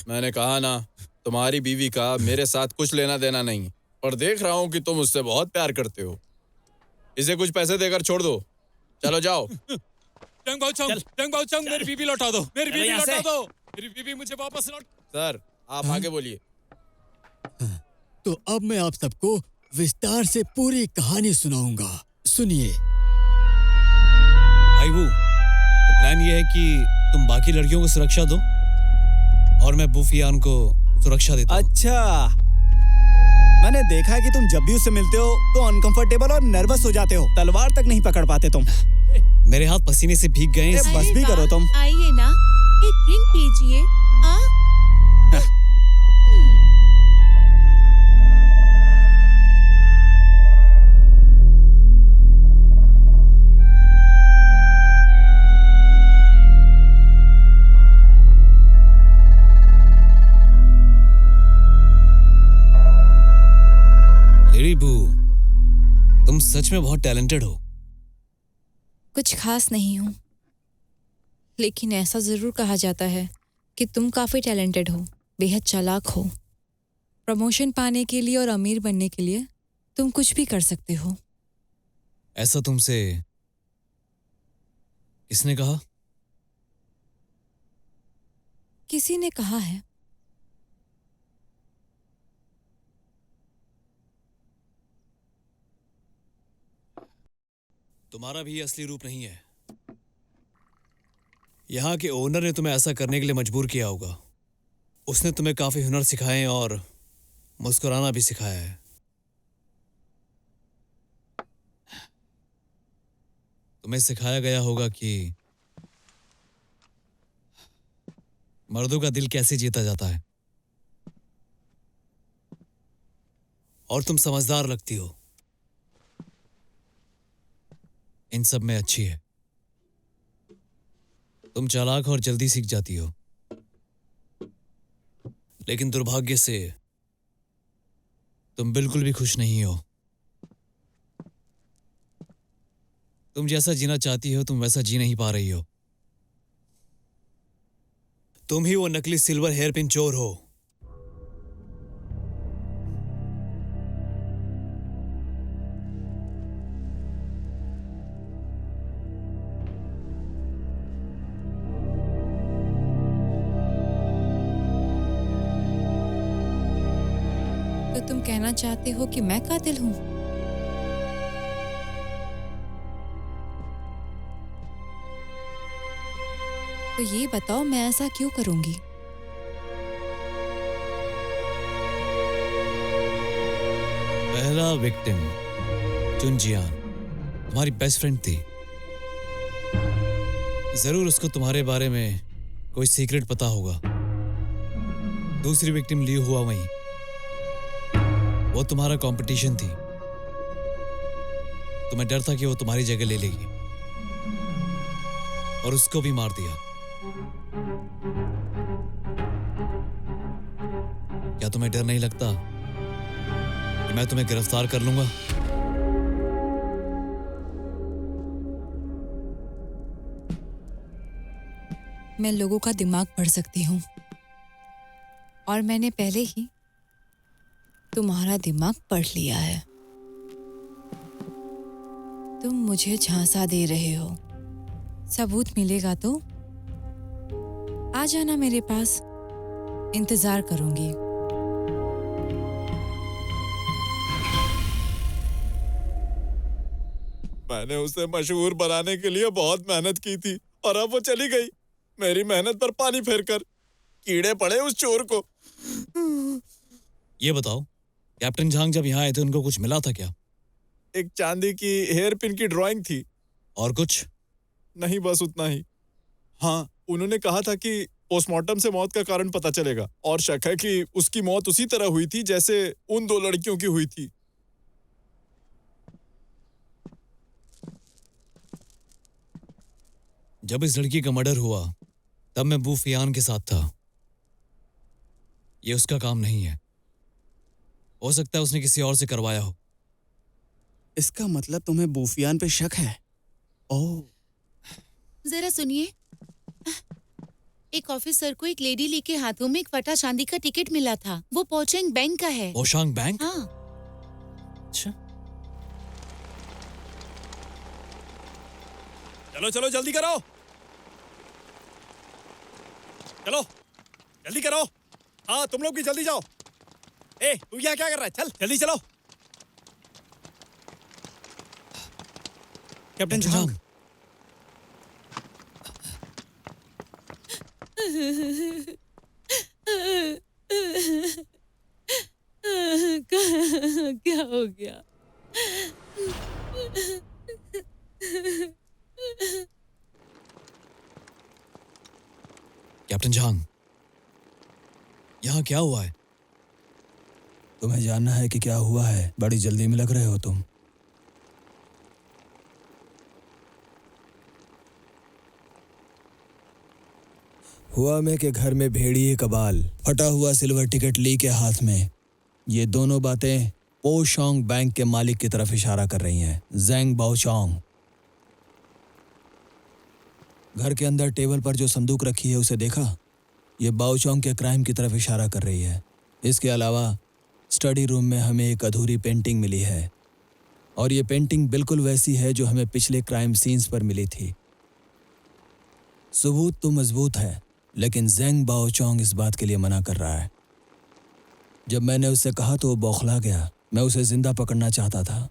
मैंने कहा ना, तुम्हारी बीवी का मेरे साथ कुछ लेना देना नहीं, और देख रहा हूँ कि तुम उससे बहुत प्यार करते हो। इसे कुछ पैसे देकर छोड़ दो। चलो जाओ। मेरी बीवी लौटा दो। मेरी बीवी लौटा दो। मेरी बीवी मुझे वापस लौटा। सर आप आगे बोलिए। तो अब मैं आप सबको विस्तार से पूरी कहानी सुनाऊंगा। सुनिए। भाई वो तो प्लान ये है कि तुम बाकी लड़कियों को सुरक्षा दो और मैं बुफियान को सुरक्षा देता हूं। अच्छा, मैंने देखा है कि तुम जब भी उससे मिलते हो तो अनकंफर्टेबल और नर्वस हो जाते हो। तलवार तक नहीं पकड़ पाते तुम। मेरे हाथ पसीने से भीग गए। बस भी करो तुम। आइए ना, एक ड्रिंक पीजिए। तुम सच में बहुत टैलेंटेड हो। कुछ खास नहीं हूँ, लेकिन ऐसा जरूर कहा जाता है कि तुम काफी टैलेंटेड हो, बेहद चालाक हो। प्रमोशन पाने के लिए और अमीर बनने के लिए तुम कुछ भी कर सकते हो। ऐसा तुमसे किसने कहा? किसी ने कहा है। तुम्हारा भी ये असली रूप नहीं है। यहाँ के ओनर ने तुम्हें ऐसा करने के लिए मजबूर किया होगा। उसने तुम्हें काफी हुनर सिखाए और मुस्कुराना भी सिखाया है। तुम्हें सिखाया गया होगा कि मर्दों का दिल कैसे जीता जाता है। और तुम समझदार लगती हो। इन सब में अच्छी है। तुम चालाक और जल्दी सीख जाती हो। लेकिन दुर्भाग्य से तुम बिल्कुल भी खुश नहीं हो। तुम जैसा जीना चाहती हो तुम वैसा जी नहीं पा रही हो। तुम ही वो नकली सिल्वर हेयरपिन चोर हो। तो तुम कहना चाहते हो कि मैं कातिल हूँ? तो ये बताओ मैं ऐसा क्यों करूंगी? पहला विक्टिम चुनजियान तुम्हारी बेस्ट फ्रेंड थी। जरूर उसको तुम्हारे बारे में कोई सीक्रेट पता होगा। दूसरी विक्टिम ली हुआ वहीं, वो तुम्हारा कंपटीशन थी। तुम्हें डर था कि वो तुम्हारी जगह ले लेगी और उसको भी मार दिया। क्या तुम्हें डर नहीं लगता कि मैं तुम्हें गिरफ्तार कर लूंगा? मैं लोगों का दिमाग पढ़ सकती हूँ और मैंने पहले ही तुम्हारा दिमाग पढ़ लिया है। तुम मुझे झांसा दे रहे हो। सबूत मिलेगा तो आ जाना मेरे पास, इंतजार करूंगी। मैंने उसे मशहूर बनाने के लिए बहुत मेहनत की थी और अब वो चली गई, मेरी मेहनत पर पानी फेरकर। कीड़े पड़े उस चोर को। ये बताओ, कैप्टन झांग जब यहाँ आए थे उनको कुछ मिला था क्या? एक चांदी की हेयर पिन की ड्राइंग थी। और कुछ नहीं, बस उतना ही। हाँ, उन्होंने कहा था कि पोस्टमार्टम से मौत का कारण पता चलेगा और शक है कि उसकी मौत उसी तरह हुई थी जैसे उन दो लड़कियों की हुई थी। जब इस लड़की का मर्डर हुआ तब मैं बू फियान के साथ था। ये उसका काम नहीं है। हो सकता है उसने किसी और से करवाया हो। इसका मतलब तुम्हें बूफियान पे शक है? ओह, जरा सुनिए। एक ऑफिसर को एक लेडी ली के हाथों में एक फटा चांदी का टिकट मिला था। वो पोचेंग बैंक का है। पोशांग बैंक? हाँ। अच्छा, चलो चलो जल्दी करो, चलो जल्दी करो। हाँ, तुम लोग भी जल्दी जाओ। ए, तू यहाँ क्या कर रहा है? चल जल्दी चलो। कैप्टन झांग, क्या हो गया? कैप्टन झांग, यहाँ क्या हुआ है? तुम्हें जानना है कि क्या हुआ है? बड़ी जल्दी में लग रहे हो तुम। हुआ मैं के घर में भेड़िए कबाल, फटा हुआ सिल्वर टिकट ली के हाथ में। ये दोनों बातें पोशोंग बैंक के मालिक की तरफ इशारा कर रही हैं, ज़ेंग बाओचोंग। घर के अंदर टेबल पर जो संदूक रखी है उसे देखा? ये बाओचोंग के क्राइम की तरफ इशारा कर रही है। इसके अलावा स्टडी रूम में हमें एक अधूरी पेंटिंग मिली है और ये पेंटिंग बिल्कुल वैसी है जो हमें पिछले क्राइम सीन्स पर मिली थी। सबूत तो मजबूत है, लेकिन ज़ेंग बाओचोंग इस बात के लिए मना कर रहा है। जब मैंने उससे कहा तो वो बौखला गया। मैं उसे जिंदा पकड़ना चाहता था,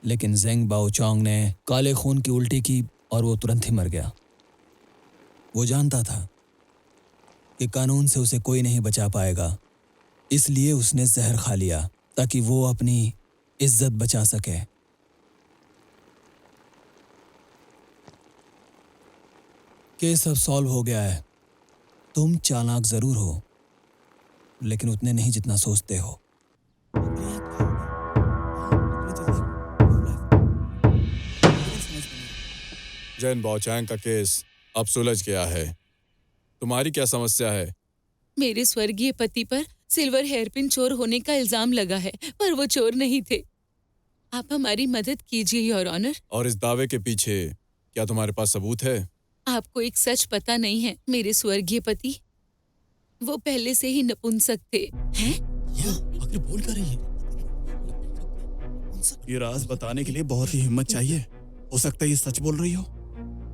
लेकिन ज़ेंग बाओचोंग ने काले खून की उल्टी की और वो तुरंत ही मर गया। वो जानता था कि कानून से उसे कोई नहीं बचा पाएगा, इसलिए उसने जहर खा लिया ताकि वो अपनी इज्जत बचा सके। केस अब सॉल्व हो गया है। तुम चालाक जरूर हो, लेकिन उतने नहीं जितना सोचते हो। जैन बाओचैंग का केस अब सुलझ गया है। तुम्हारी क्या समस्या है? मेरे स्वर्गीय पति पर सिल्वर हेयरपिन चोर होने का इल्जाम लगा है, पर वो चोर नहीं थे। आप हमारी मदद कीजिए योर ऑनर। और इस दावे के पीछे क्या तुम्हारे पास सबूत है? आपको एक सच पता नहीं है। मेरे स्वर्गीय पति वो पहले से ही नपुंसक थे। हैं? आखिर बोल कर रही है। ये राज बताने के लिए बहुत ही हिम्मत चाहिए। हो सकता है ये सच बोल रही हो।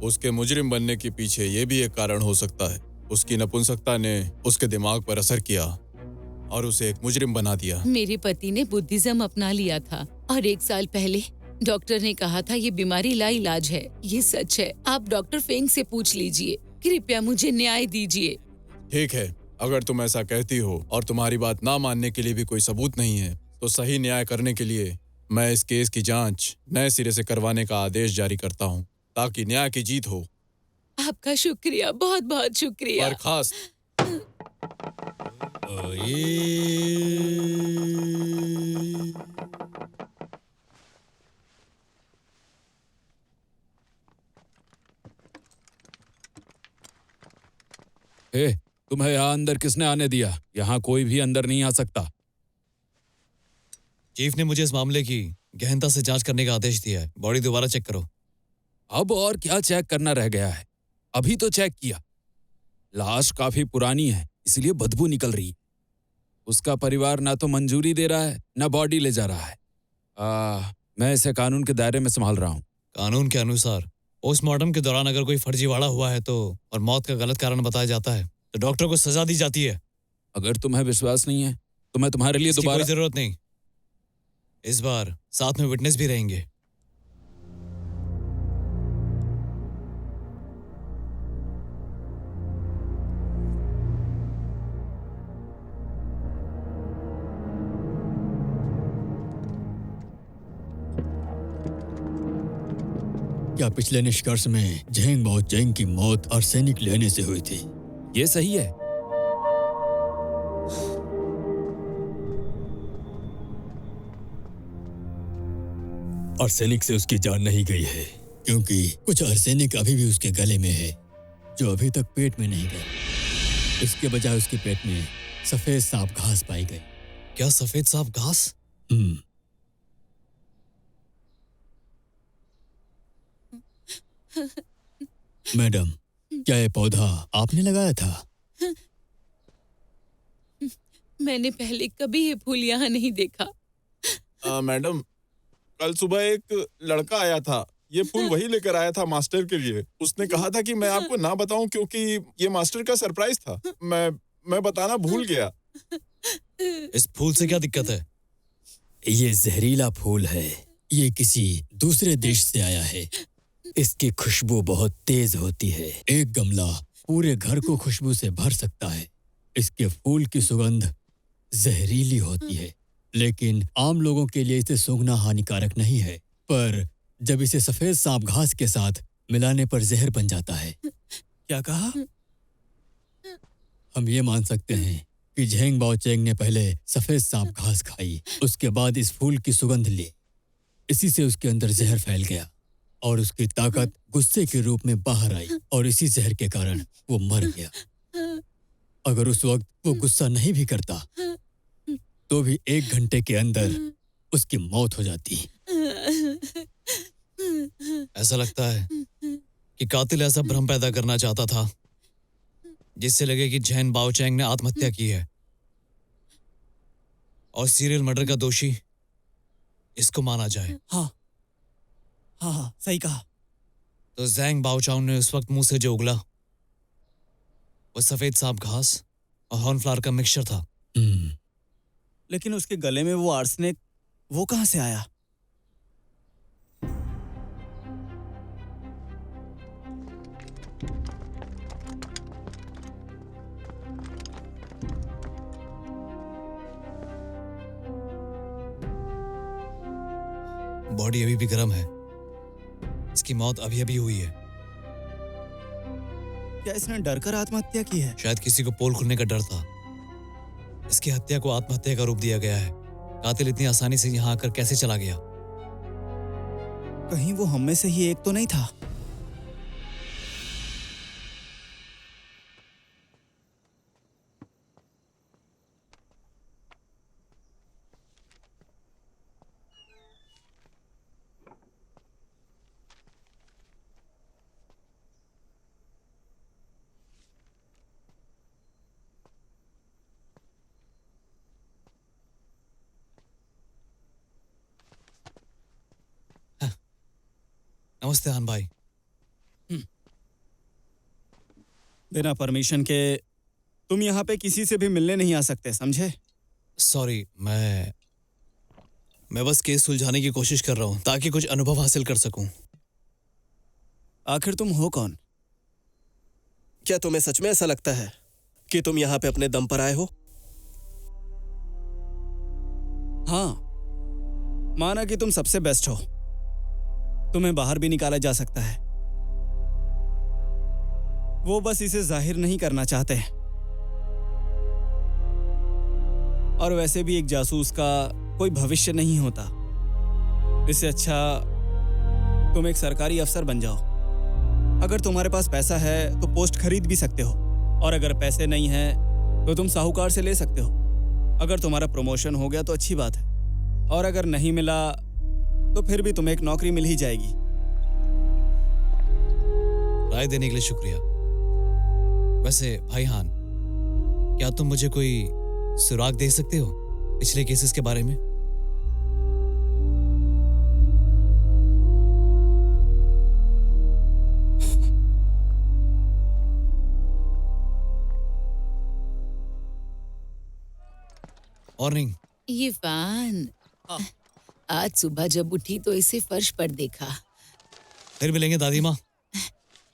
उसके मुजरिम बनने के पीछे ये भी एक कारण हो सकता है। उसकी नपुंसकता ने उसके दिमाग पर असर किया और उसे एक मुजरिम बना दिया। मेरे पति ने बुद्धिज्म अपना लिया था और 1 साल पहले डॉक्टर ने कहा था ये बीमारी लाइलाज है। ये सच है। आप डॉक्टर फेंग से पूछ लीजिए। कृपया मुझे न्याय दीजिए। ठीक है, अगर तुम ऐसा कहती हो और तुम्हारी बात ना मानने के लिए भी कोई सबूत नहीं है, तो सही न्याय करने के लिए मैं इस केस की जांच नए सिरे से करवाने का आदेश जारी करता हूँ, ताकि न्याय की जीत हो। आपका शुक्रिया, बहुत बहुत शुक्रिया। बर्खास्त। ए, तुम्हें यहाँ अंदर किसने आने दिया? यहाँ कोई भी अंदर नहीं आ सकता। चीफ ने मुझे इस मामले की गहनता से जांच करने का आदेश दिया है। बॉडी दोबारा चेक करो। अब और क्या चेक करना रह गया है? अभी तो चेक किया। लाश काफी पुरानी है, इसलिए बदबू निकल रही है। उसका परिवार ना तो मंजूरी दे रहा है, ना बॉडी ले जा रहा है। मैं इसे कानून के दायरे में संभाल रहा हूँ। कानून के अनुसार पोस्टमार्टम के दौरान अगर कोई फर्जीवाड़ा हुआ है तो और मौत का गलत कारण बताया जाता है तो डॉक्टर को सजा दी जाती है। अगर तुम्हें विश्वास नहीं है तो मैं तुम्हारे लिए इसकी दोबारा कोई जरूरत नहीं। इस बार साथ में विटनेस भी रहेंगे। क्या पिछले निष्कर्ष में झेंग बाओचेंग की मौत आर्सेनिक लेने से हुई थी? ये सही है। आर्सेनिक से उसकी जान नहीं गई है, क्योंकि कुछ आर्सेनिक अभी भी उसके गले में है, जो अभी तक पेट में नहीं गया। इसके बजाय उसके पेट में सफेद सांप घास पाई गई। क्या सफेद सांप घास? मैडम, क्या ये पौधा आपने लगाया था? मैंने पहले कभी ये फूल यहाँ नहीं देखा। मैडम, कल सुबह एक लड़का आया था। ये फूल वही लेकर आया था मास्टर के लिए। उसने कहा था कि मैं आपको ना बताऊं क्योंकि ये मास्टर का सरप्राइज था। मैं बताना भूल गया। इस फूल से क्या दिक्कत है? ये जहरीला फूल है। ये किसी दूसरे देश से आया है। इसकी खुशबू बहुत तेज होती है। एक गमला पूरे घर को खुशबू से भर सकता है। इसके फूल की सुगंध जहरीली होती है, लेकिन आम लोगों के लिए इसे सूंघना हानिकारक नहीं है। पर जब इसे सफेद सांप घास के साथ मिलाने पर जहर बन जाता है। क्या कहा? हम ये मान सकते हैं कि झेंग बाओचेंग ने पहले सफेद सांप घास खाई, उसके बाद इस फूल की सुगंध ली। इसी से उसके अंदर जहर फैल गया और उसकी ताकत गुस्से के रूप में बाहर आई और इसी जहर के कारण वो मर गया। अगर उस वक्त वो गुस्सा नहीं भी करता तो भी 1 घंटे के अंदर उसकी मौत हो जाती। ऐसा लगता है कि कातिल ऐसा भ्रम पैदा करना चाहता था जिससे लगे कि झैन बाओचैंग ने आत्महत्या की है और सीरियल मर्डर का दोषी इसको माना जाए। हाँ हाँ हाँ, सही कहा। तो जैंग बाओचांग ने उस वक्त मुंह से जो उगला वो सफेद सांप घास और हॉर्नफ्लावर का मिक्सचर था। लेकिन उसके गले में वो आर्सेनिक, वो कहाँ से आया? बॉडी अभी भी गर्म है। इसकी मौत अभी अभी हुई है। क्या इसने डर कर आत्महत्या की है? शायद किसी को पोल खुलने का डर था। इसकी हत्या को आत्महत्या का रूप दिया गया है। कातिल इतनी आसानी से यहाँ आकर कैसे चला गया? कहीं वो हम में से ही एक तो नहीं था? नमस्ते हान भाई। बिना परमिशन के तुम यहाँ पे किसी से भी मिलने नहीं आ सकते, समझे? सॉरी, मैं बस केस सुलझाने की कोशिश कर रहा हूँ ताकि कुछ अनुभव हासिल कर सकूं। आखिर तुम हो कौन? क्या तुम्हें सच में ऐसा लगता है कि तुम यहाँ पे अपने दम पर आए हो? हाँ, माना कि तुम सबसे बेस्ट हो, तुम्हें बाहर भी निकाला जा सकता है। वो बस इसे जाहिर नहीं करना चाहते। और वैसे भी एक जासूस का कोई भविष्य नहीं होता। इससे अच्छा तुम एक सरकारी अफसर बन जाओ। अगर तुम्हारे पास पैसा है तो पोस्ट खरीद भी सकते हो, और अगर पैसे नहीं है तो तुम साहूकार से ले सकते हो। अगर तुम्हारा प्रमोशन हो गया तो अच्छी बात है, और अगर नहीं मिला तो फिर भी तुम्हें एक नौकरी मिल ही जाएगी। राय देने के लिए शुक्रिया। वैसे भाई हान, क्या तुम मुझे कोई सुराग दे सकते हो पिछले केसेस के बारे में? मॉर्निंग। यीवान, आज सुबह जब उठी तो इसे फर्श पर देखा। फिर मिलेंगे दादी माँ।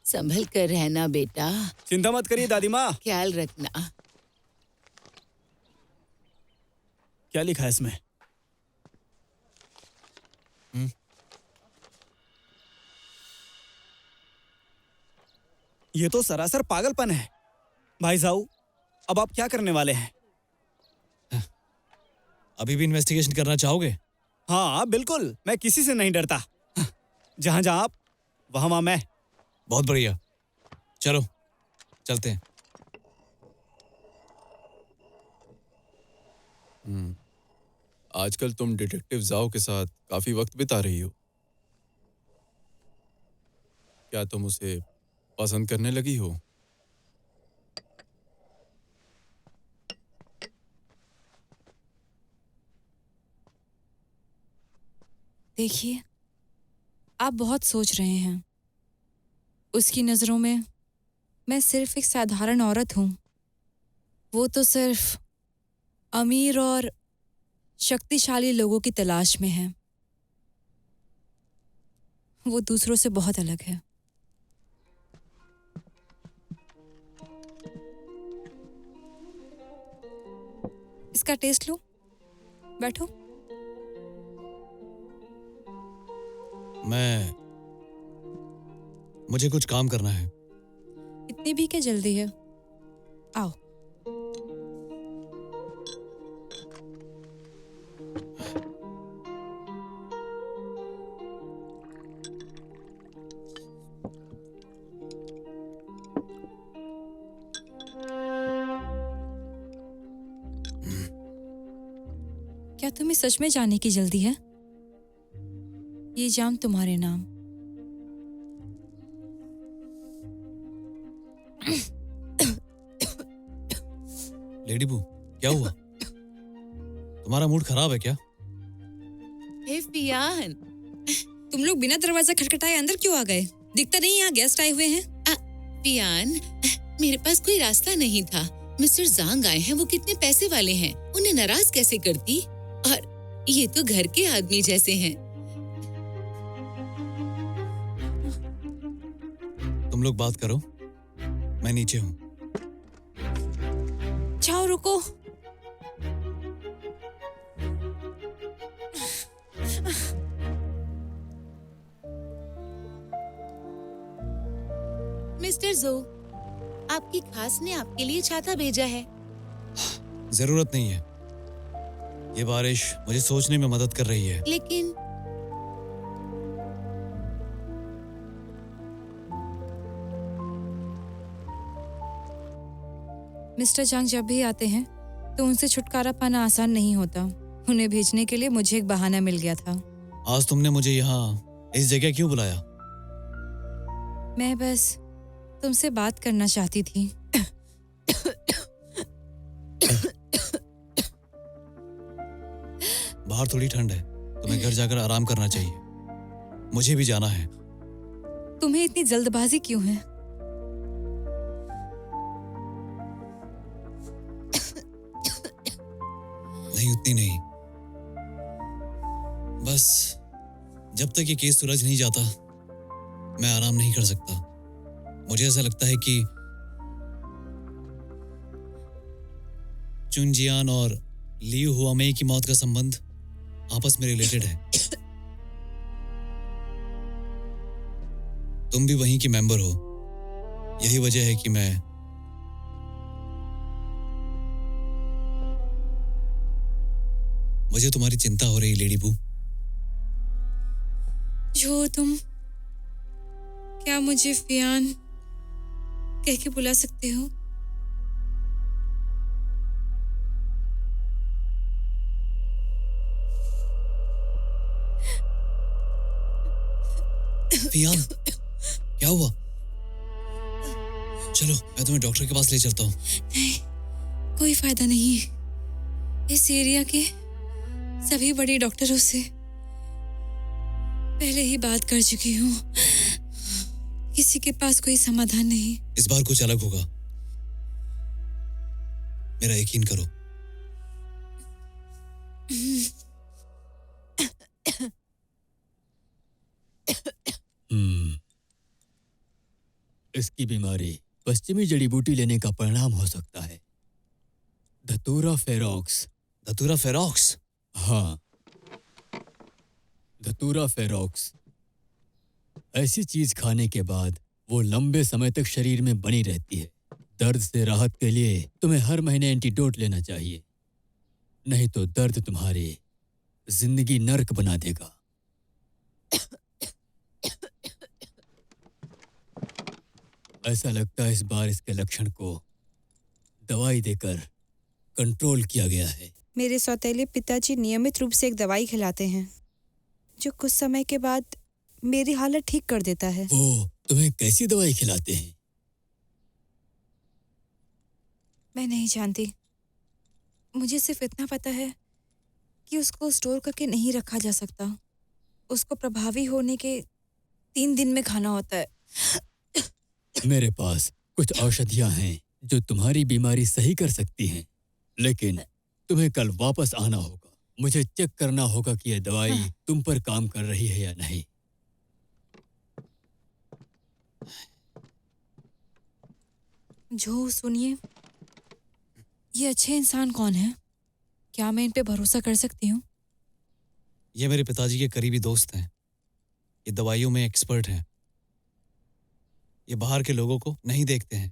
संभल कर रहना बेटा। चिंता मत करिए दादी माँ। ख्याल रखना। क्या लिखा है इसमें? ये तो सरासर पागलपन है। भाई साहब, अब आप क्या करने वाले हैं? अभी भी इन्वेस्टिगेशन करना चाहोगे? हाँ बिल्कुल, मैं किसी से नहीं डरता। जहां जहां आप, वहां मैं। बहुत बढ़िया, चलो चलते हैं। आजकल तुम डिटेक्टिव जाओ के साथ काफी वक्त बिता रही हो। क्या तुम उसे पसंद करने लगी हो? देखिए, आप बहुत सोच रहे हैं। उसकी नज़रों में मैं सिर्फ एक साधारण औरत हूँ। वो तो सिर्फ अमीर और शक्तिशाली लोगों की तलाश में है। वो दूसरों से बहुत अलग है। इसका टेस्ट लो, बैठो। मुझे कुछ काम करना है। इतनी भी क्या जल्दी है? आओ। तुम्हें सच में जाने की जल्दी है? ये जाम तुम्हारे नाम। लेडी बू, क्या हुआ? तुम्हारा मूड खराब है क्या? हे फियान, तुम लोग बिना दरवाजा खटखटाए अंदर क्यों आ गए? दिखता नहीं यहाँ गेस्ट आए हुए हैं। फियान, मेरे पास कोई रास्ता नहीं था। मिस्टर जांग आए हैं, वो कितने पैसे वाले हैं, उन्हें नाराज कैसे करती? और ये तो घर के आदमी जैसे हैं। तुम लोग बात करो, मैं नीचे हूँ। जाओ, रुको। मिस्टर जो, आपकी खास ने आपके लिए छाता भेजा है। जरूरत नहीं है। ये बारिश मुझे सोचने में मदद कर रही है। लेकिन मिस्टर जांग जब भी आते हैं तो उनसे छुटकारा पाना आसान नहीं होता। उन्हें भेजने के लिए मुझे एक बहाना मिल गया था। आज तुमने मुझे यहाँ इस जगह क्यों बुलाया? मैं बस तुमसे बात करना चाहती थी। बाहर थोड़ी ठंड है, तुम्हें घर जाकर आराम करना चाहिए। मुझे भी जाना है। तुम्हें इतनी जल्दबाजी क्यों है? नहीं, उतनी नहीं। बस जब तक ये केस सुलझ नहीं जाता, मैं आराम नहीं कर सकता। मुझे ऐसा लगता है कि चुनजियान और लियू हुआमेई की मौत का संबंध आपस में रिलेटेड है। तुम भी वहीं की मेंबर हो। यही वजह है कि मैं मुझे तुम्हारी चिंता हो रही, लेडी बू। जो तुम क्या मुझे फियान कह के बुला सकते हो? फियान, क्या हुआ? चलो, मैं तुम्हें डॉक्टर के पास ले चलता हूँ। नहीं, कोई फायदा नहीं। इस एरिया के सभी बड़े डॉक्टरों से पहले ही बात कर चुकी हूँ। किसी के पास कोई समाधान नहीं। इस बार कुछ अलग होगा, मेरा यकीन करो। इसकी बीमारी पश्चिमी जड़ी बूटी लेने का परिणाम हो सकता है। धतूरा फेरोक्स। धतूरा फेरोक्स? हाँ, धतूरा फेरोक्स। ऐसी चीज खाने के बाद वो लंबे समय तक शरीर में बनी रहती है। दर्द से राहत के लिए तुम्हें हर महीने एंटीडोट लेना चाहिए, नहीं तो दर्द तुम्हारी जिंदगी नर्क बना देगा। ऐसा लगता है इस बार इसके लक्षण को दवाई देकर कंट्रोल किया गया है। मेरे सौतेले पिताजी नियमित रूप से एक दवाई खिलाते हैं जो कुछ समय के बाद मेरी हालत ठीक कर देता है। वो तुम्हें कैसी दवाई खिलाते हैं? मैं नहीं जानती। मुझे सिर्फ इतना पता है कि उसको स्टोर करके नहीं रखा जा सकता। उसको प्रभावी होने के 3 दिन में खाना होता है। मेरे पास कुछ औषधियां हैं जो तुम्हारी बीमारी सही कर सकती हैं, लेकिन तुम्हें कल वापस आना होगा। मुझे चेक करना होगा कि यह दवाई तुम पर काम कर रही है या नहीं। जो सुनिए, ये अच्छे इंसान कौन है? क्या मैं इन पे भरोसा कर सकती हूँ? ये मेरे पिताजी के करीबी दोस्त हैं। ये दवाइयों में एक्सपर्ट हैं। ये बाहर के लोगों को नहीं देखते हैं।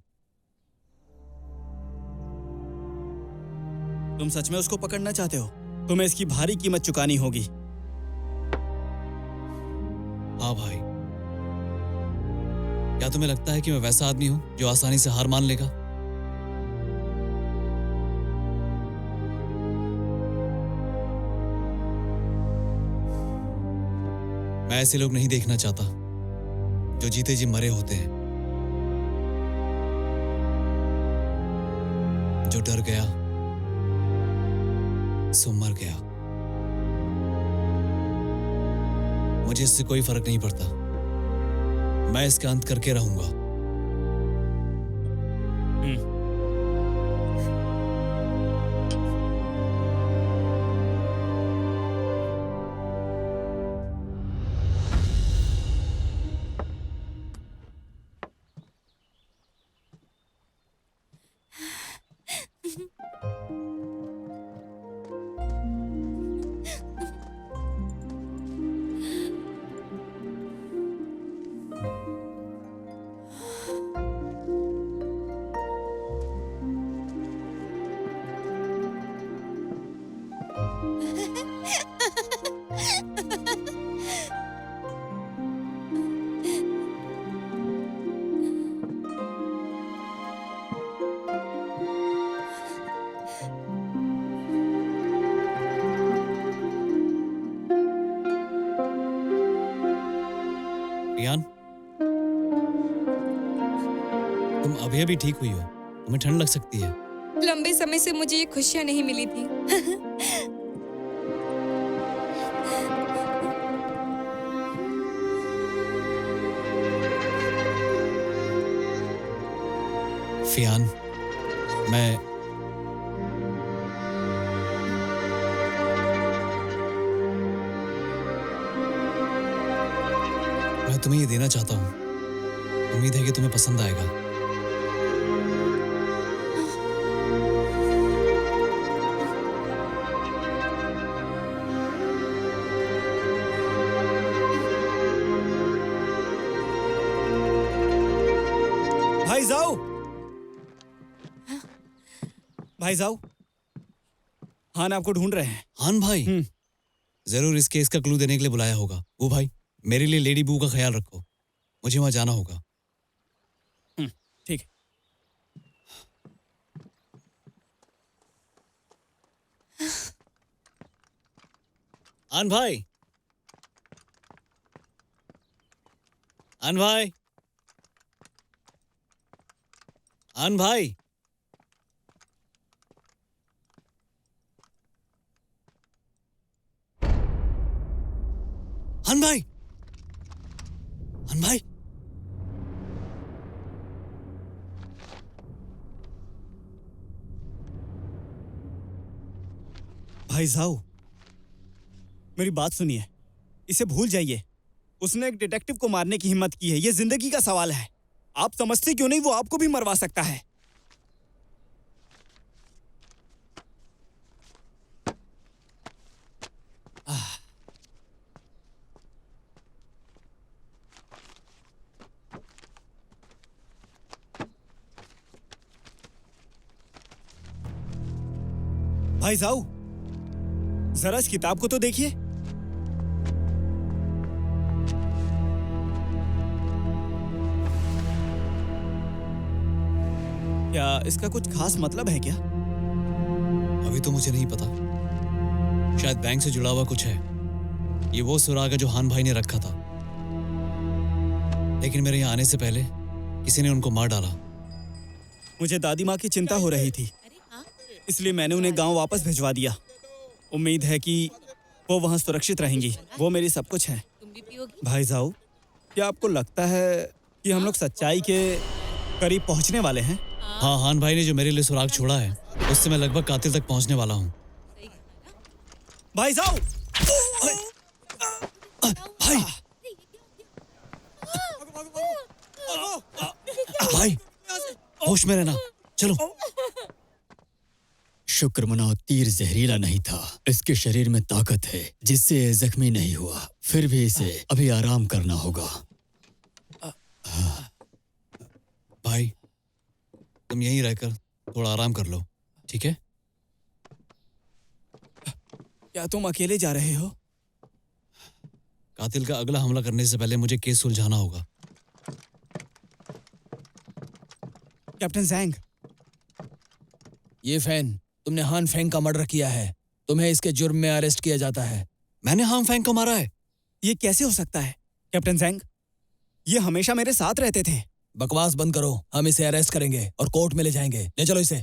तुम सच में उसको पकड़ना चाहते हो? तुम्हें इसकी भारी कीमत चुकानी होगी। हाँ भाई, क्या तुम्हें लगता है कि मैं वैसा आदमी हूं जो आसानी से हार मान लेगा? मैं ऐसे लोग नहीं देखना चाहता जो जीते जी मरे होते हैं, जो डर गया सो मर गया। मुझे इससे कोई फर्क नहीं पड़ता, मैं इसका अंत करके रहूंगा। रियान, तुम अभी अभी ठीक हुई हो, तुम्हें ठंड लग सकती है। लंबे समय से मुझे ये खुशियां नहीं मिली थी। फियान, मैं तुम्हें ये देना चाहता हूँ। उम्मीद है कि तुम्हें पसंद आएगा। भाई जाओ, भाई जाओ, हान आपको ढूंढ रहे हैं। हान भाई, जरूर इस केस का क्लू देने के लिए बुलाया होगा। वो भाई, मेरे लिए लेडी बू का ख्याल रखो, मुझे वहां जाना होगा। ठीक है। आन भाई, आन भाई, आन भाई, आन भाई, आन भाई, भाई जाओ, मेरी बात सुनिए, इसे भूल जाइए। उसने एक डिटेक्टिव को मारने की हिम्मत की है, ये जिंदगी का सवाल है। आप समझते क्यों नहीं, वो आपको भी मरवा सकता है। भाई जाओ, जरा इस किताब को तो देखिए। क्या इसका कुछ खास मतलब है क्या? अभी तो मुझे नहीं पता, शायद बैंक से जुड़ा हुआ कुछ है। ये वो सुराग है जो हान भाई ने रखा था, लेकिन मेरे यहाँ आने से पहले किसी ने उनको मार डाला। मुझे दादी माँ की चिंता हो रही थी, इसलिए मैंने उन्हें गांव वापस भिजवा दिया। उम्मीद है कि वो वहां सुरक्षित रहेंगी। वो मेरी सब कुछ है। भाई जाओ, क्या आपको लगता है कि हम लोग सच्चाई के करीब पहुंचने वाले हैं? हाँ, हान भाई ने जो मेरे लिए सुराग छोड़ा है, उससे मैं लगभग कातिल तक पहुंचने वाला हूँ। भाई जाओ, भाई, भाई, होश में रहना, चलो। शुक्र मनाओ, तीर जहरीला नहीं था। इसके शरीर में ताकत है जिससे ये जख्मी नहीं हुआ। फिर भी इसे अभी आराम करना होगा। भाई, तुम यहीं रहकर थोड़ा आराम कर लो, ठीक है? क्या तुम अकेले जा रहे हो? कातिल का अगला हमला करने से पहले मुझे केस सुलझाना होगा। कैप्टन जैंग, ये फैन, तुमने हान फेंग का मर्डर किया है। तुम्हें इसके जुर्म में अरेस्ट किया जाता है। मैंने हान फेंग को मारा है? ये कैसे हो सकता है कैप्टन जैंग? ये हमेशा मेरे साथ रहते थे। बकवास बंद करो, हम इसे अरेस्ट करेंगे और कोर्ट में ले जाएंगे। ले चलो इसे।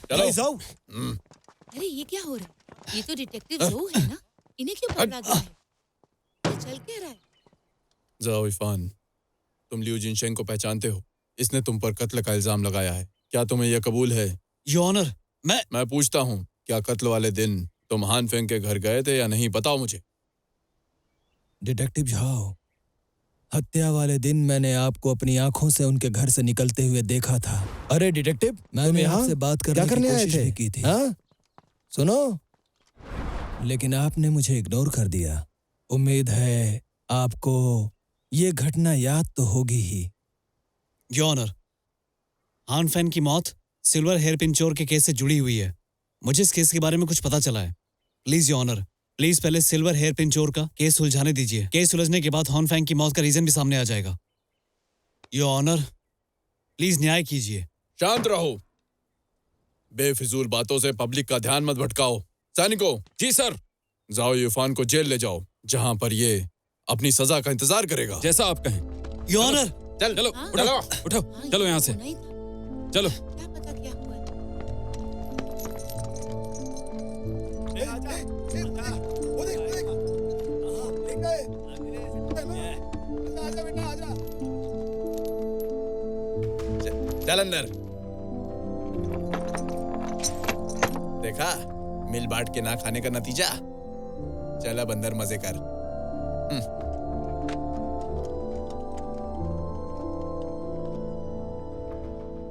चलो जाओ। अरे ये क्या हो रहा है? ये तो डिटेक्टिव जो है ना, इन्हें क्यों पकड़ा गया है? ये चल क्या रहा है? जाओ इरफान, तुम लिू जिनशेंग को पहचानते हो? इसने तुम पर कत्ल का इल्जाम लगाया है। क्या तुम्हें यह कबूल है? योर ऑनर, मैं पूछता हूँ, क्या कत्ल वाले दिन तुम हान फेंग के घर गए थे या नहीं? बताओ मुझे। डिटेक्टिव झाओ, हत्या वाले दिन मैंने आपको अपनी आंखों से उनके घर से निकलते हुए देखा था। अरे डिटेक्टिव, मैंने आपसे बात करने की कोशिश भी की थी। हाँ? सुनो, लेकिन आपने मुझे इग्नोर कर दिया। उम्मीद है आपको ये घटना याद तो होगी ही। योर ऑनर, हान फैन की मौत सिल्वर हेयरपिन चोर के केस से जुड़ी हुई है। मुझे इस केस के बारे में कुछ पता चला है। प्लीज योर ऑनर, प्लीज पहले सिल्वर हेयरपिन चोर का केस सुलझाने दीजिए। केस सुलझने के बाद हॉन फैंग की मौत का रीजन भी सामने आ जाएगा। योर ऑनर, प्लीज न्याय कीजिए। शांत रहो, बेफिजूल बातों से पब्लिक का ध्यान मत भटकाओ। सैनिकों, जी सर। जाओ इरफान को जेल ले जाओ, जहां पर ये अपनी सजा का इंतजार करेगा। जैसा आप कहें। योर ऑनर, चलो हाँ? उठो, चलो यहाँ से, होना ही था। चलो। क्या पता क्या हुआ है? चल अंदर। देखा, मिल बांट के ना खाने का नतीजा। चल अब अंदर मजे कर।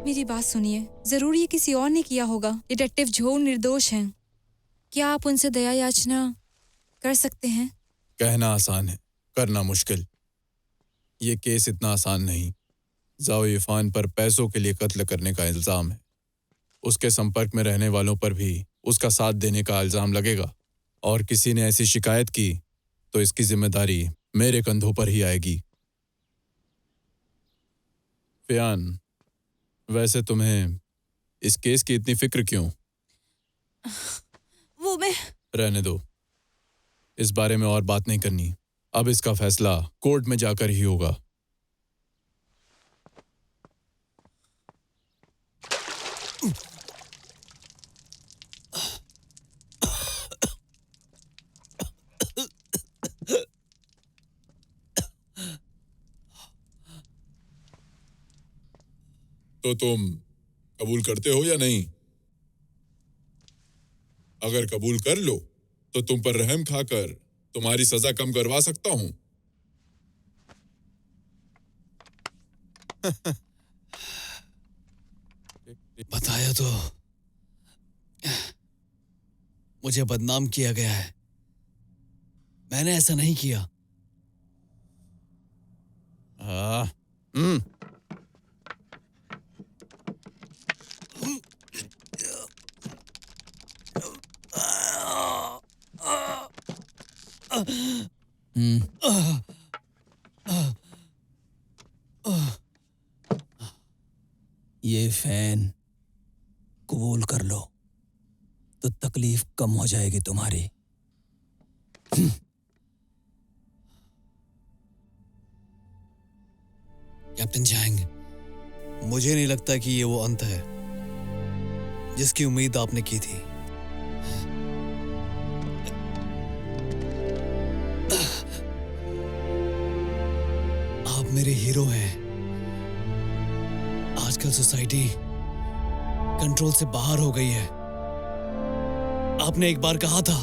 मेरी बात सुनिए, जरूर ये किसी और ने किया होगा। डिटेक्टिव झो निर्दोष हैं। क्या आप उनसे दया याचना कर सकते हैं? कहना आसान है, करना मुश्किल। ये केस इतना आसान नहीं। जाओ इरफान पर पैसों के लिए कत्ल करने का इल्जाम है। उसके संपर्क में रहने वालों पर भी उसका साथ देने का इल्जाम लगेगा, और किसी ने ऐसी शिकायत की तो इसकी जिम्मेदारी मेरे कंधों पर ही आएगी। फियान, वैसे तुम्हें इस केस की इतनी फिक्र क्यों? वो मैं रहने दो, इस बारे में और बात नहीं करनी। अब इसका फैसला कोर्ट में जाकर ही होगा। तो तुम कबूल करते हो या नहीं? अगर कबूल कर लो तो तुम पर रहम खाकर तुम्हारी सजा कम करवा सकता हूं। बताया तो मुझे बदनाम किया गया है। मैंने ऐसा नहीं किया। ये फैन कबूल कर लो तो तकलीफ कम हो जाएगी तुम्हारी। कैप्टन जैंग, मुझे नहीं लगता कि ये वो अंत है जिसकी उम्मीद आपने की थी। आप मेरे हीरो हैं। आजकल सोसाइटी कंट्रोल से बाहर हो गई है। आपने एक बार कहा था,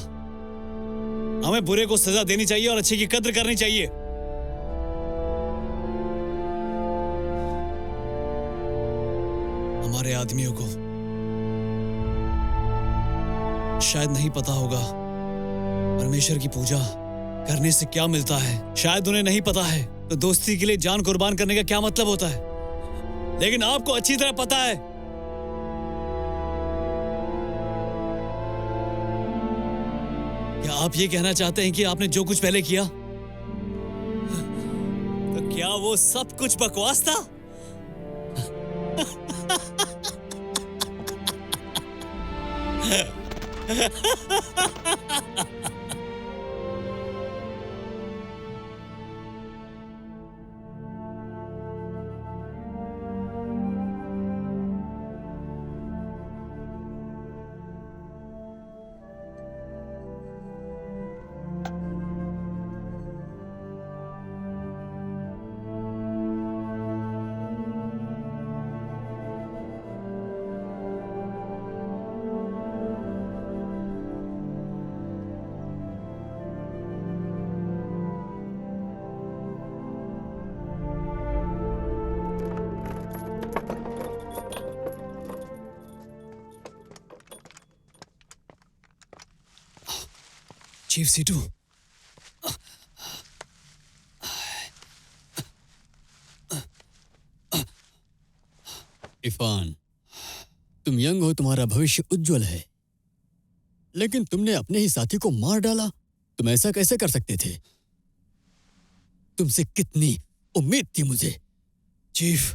हमें बुरे को सजा देनी चाहिए और अच्छे की कद्र करनी चाहिए। हमारे आदमियों को शायद नहीं पता होगा परमेश्वर की पूजा करने से क्या मिलता है। शायद उन्हें नहीं पता है तो दोस्ती के लिए जान कुर्बान करने का क्या मतलब होता है। लेकिन आपको अच्छी तरह पता है। क्या आप ये कहना चाहते हैं कि आपने जो कुछ पहले किया, तो क्या वो सब कुछ बकवास था? चीफ सीटू, इरफान, तुम यंग हो, तुम्हारा भविष्य उज्जवल है, लेकिन तुमने अपने ही साथी को मार डाला। तुम ऐसा कैसे कर सकते थे? तुमसे कितनी उम्मीद थी मुझे। चीफ,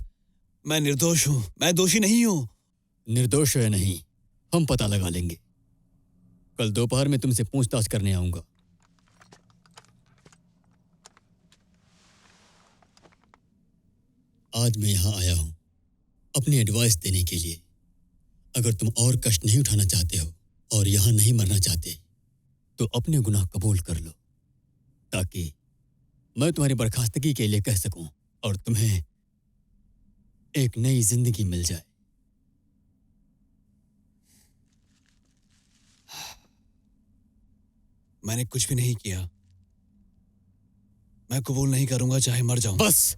मैं निर्दोष हूं, मैं दोषी नहीं हूं। निर्दोष है नहीं, हम पता लगा लेंगे। कल दोपहर में तुमसे पूछताछ करने आऊंगा। आज मैं यहां आया हूं अपनी एडवाइस देने के लिए। अगर तुम और कष्ट नहीं उठाना चाहते हो और यहां नहीं मरना चाहते तो अपने गुनाह कबूल कर लो, ताकि मैं तुम्हारी बर्खास्तगी के लिए कह सकूं और तुम्हें एक नई जिंदगी मिल जाए। मैंने कुछ भी नहीं किया। मैं कबूल नहीं करूंगा, चाहे मर जाऊं। बस।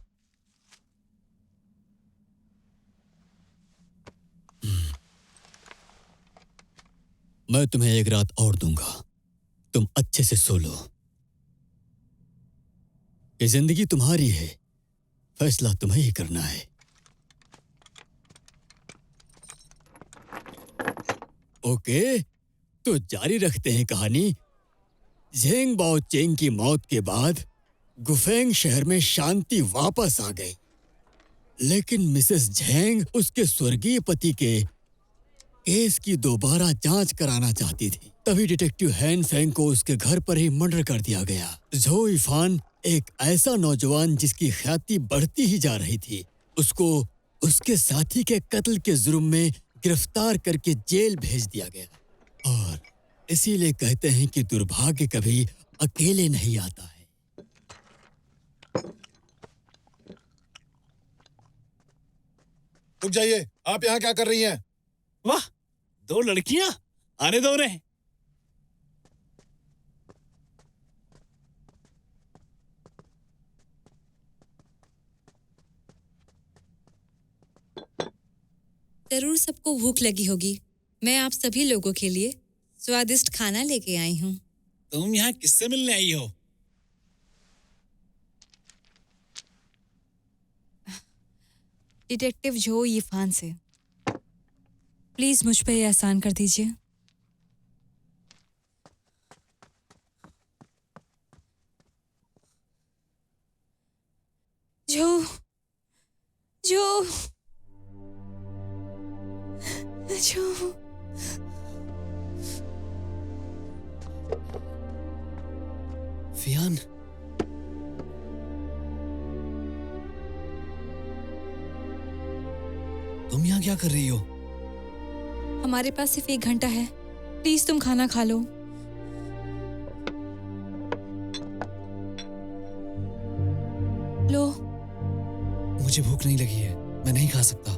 मैं तुम्हें एक रात और दूंगा, तुम अच्छे से सो लो। ये जिंदगी तुम्हारी है, फैसला तुम्हें ही करना है। ओके, तो जारी रखते हैं कहानी। ज़ेंग बाओचेंग की मौत के बाद गुफेंग शहर में शांति वापस आ गई, लेकिन मिसेस झेंग उसके स्वर्गीय पति के केस की दोबारा जांच कराना चाहती थी। तभी डिटेक्टिव हैन फेंग को उसके घर पर ही मर्डर कर दिया गया। झो इफान, एक ऐसा नौजवान जिसकी ख्याति बढ़ती ही जा रही थी, उसको उसके साथी के कत्ल के जुर्म में गिरफ्तार करके जेल भेज दिया गया। और इसीलिए कहते हैं कि दुर्भाग्य कभी अकेले नहीं आता है। रुक जाइए, आप यहाँ क्या कर रही हैं? वाह, दो लड़कियां, आने दो उन्हें। जरूर सबको भूख लगी होगी। मैं आप सभी लोगों के लिए स्वादिष्ट खाना लेके आई हूँ। तुम यहाँ किससे मिलने आई हो? डिटेक्टिव झो यीफान से। प्लीज मुझ पे ये एहसान कर दीजिए। झो झो झो फियान, तुम यहाँ क्या कर रही हो? हमारे पास सिर्फ 1 घंटा है, प्लीज तुम खाना खा लो। लो। मुझे भूख नहीं लगी है, मैं नहीं खा सकता।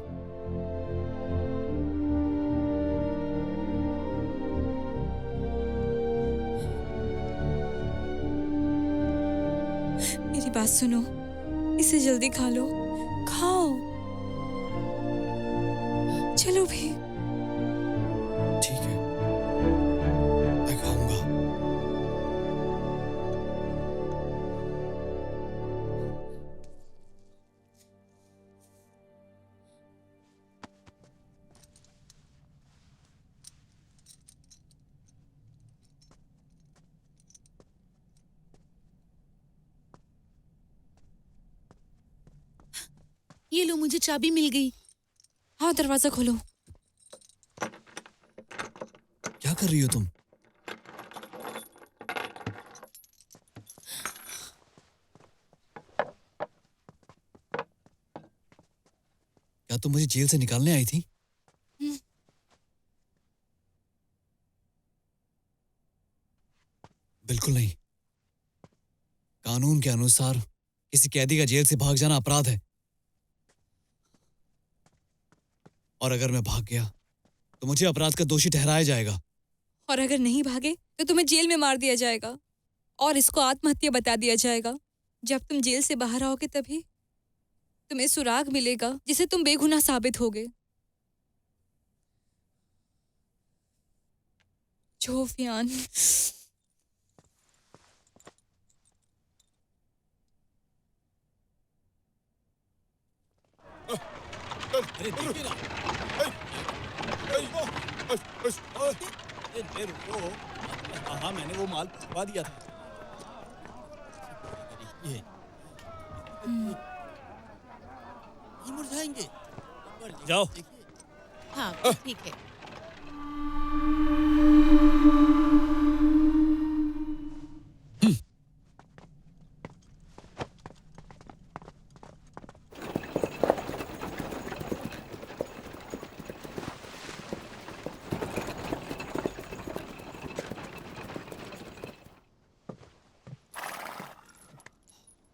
मेरी बात सुनो, इसे जल्दी खा लो। खाओ, चलो भी। ठीक है, मैं खाऊंगा। ये लो, मुझे चाबी मिल गई। हाँ, दरवाजा खोलो। क्या कर रही हो तुम? क्या तुम मुझे जेल से निकालने आई थी? बिल्कुल नहीं। कानून के अनुसार किसी कैदी का जेल से भाग जाना अपराध है, और अगर मैं भाग गया तो मुझे अपराध का दोषी ठहराया जाएगा। और अगर नहीं भागे तो तुम्हें जेल में मार दिया जाएगा और इसको आत्महत्या बता दिया जाएगा। जब तुम जेल से बाहर आओगे तभी तुम्हें सुराग मिलेगा जिसे तुम बेगुनाह साबित होगे। झो फियान, अरे देखिए ना, अरे रुको। हाँ, मैंने वो माल भिजवा दिया था। ये मुड़ जाएंगे। जाओ। हाँ ठीक है।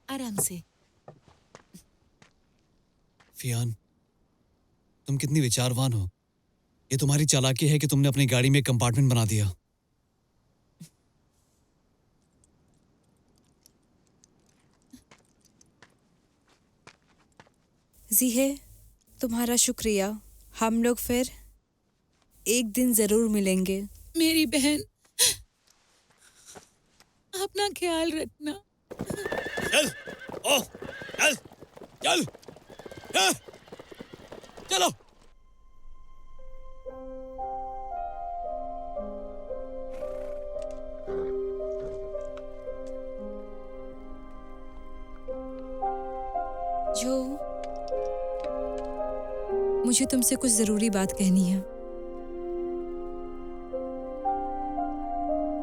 आराम से। फियान, तुम कितनी विचारवान हो। ये तुम्हारी चालाकी है कि तुमने अपनी गाड़ी में एक कंपार्टमेंट बना दिया। जीहे, तुम्हारा शुक्रिया। हम लोग फिर एक दिन जरूर मिलेंगे। मेरी बहन, अपना ख्याल रखना। चल, ओ, चल, चल, हाँ, चलो। जो मुझे तुमसे कुछ जरूरी बात कहनी है।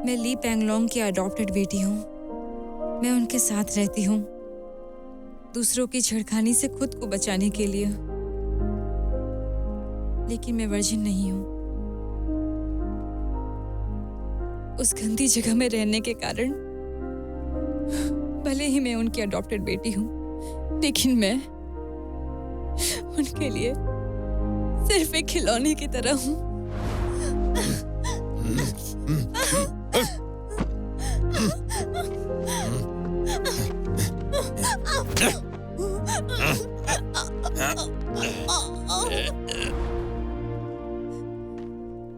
मैं ली पेंगलोंग की अडॉप्टेड बेटी हूँ। मैं उनके साथ रहती हूँ, दूसरों की छेड़खानी से खुद को बचाने के लिए। लेकिन मैं वर्जिन नहीं हूँ। उस गंदी जगह में रहने के कारण भले ही मैं उनकी अडॉप्टेड बेटी हूँ, लेकिन मैं उनके लिए सिर्फ एक खिलौने की तरह हूँ।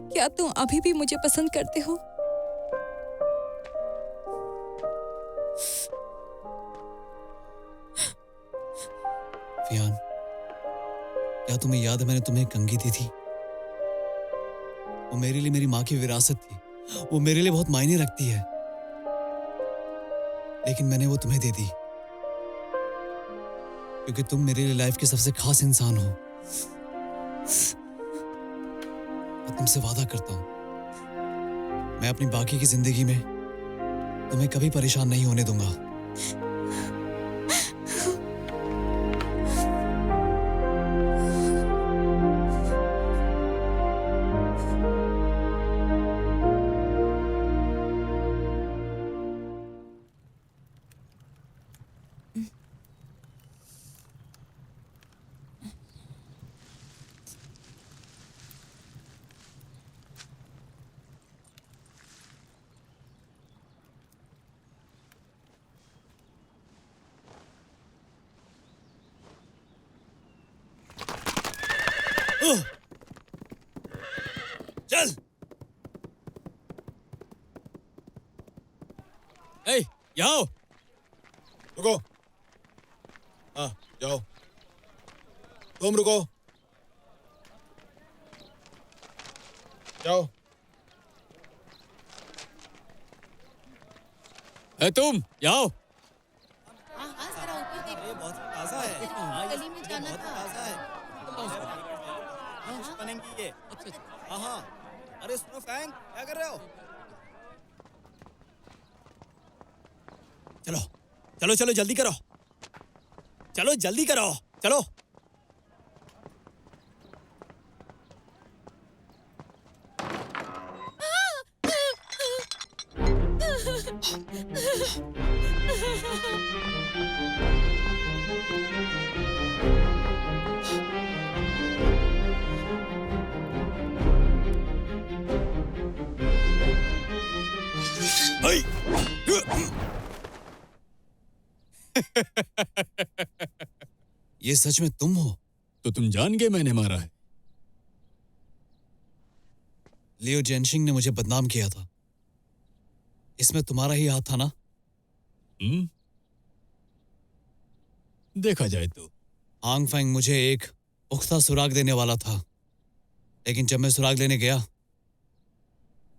क्या तुम अभी भी मुझे पसंद करते हो? फियान, क्या तुम्हें याद है मैंने तुम्हें एक कंघी दी थी? वो मेरे लिए मेरी माँ की विरासत थी। वो मेरे लिए बहुत मायने रखती है, लेकिन मैंने वो तुम्हें दे दी क्योंकि तुम मेरे लिए लाइफ के सबसे खास इंसान हो। मैं तुमसे वादा करता हूं, मैं अपनी बाकी की जिंदगी में तुम्हें कभी परेशान नहीं होने दूंगा। चल, ए, जाओ। रुको। हाँ, जाओ। तुम रुको। जाओ। तुम जाओ। हाँ हाँ, जरा ऊपर देखो। बहुत ताजा है। गली में जाना था। ताजा है। बनेंगी ये। हाँ हाँ। अरे सुनो फैंग, क्या कर रहे हो? चलो चलो चलो, जल्दी करो। चलो जल्दी करो, चलो। ये सच में तुम हो? तो तुम जान गए मैंने मारा है। लियो जेनशिंग ने मुझे बदनाम किया था। इसमें तुम्हारा ही हाथ था ना? देखा जाए तो आंग फैंग मुझे एक पुख्ता सुराग देने वाला था, लेकिन जब मैं सुराग लेने गया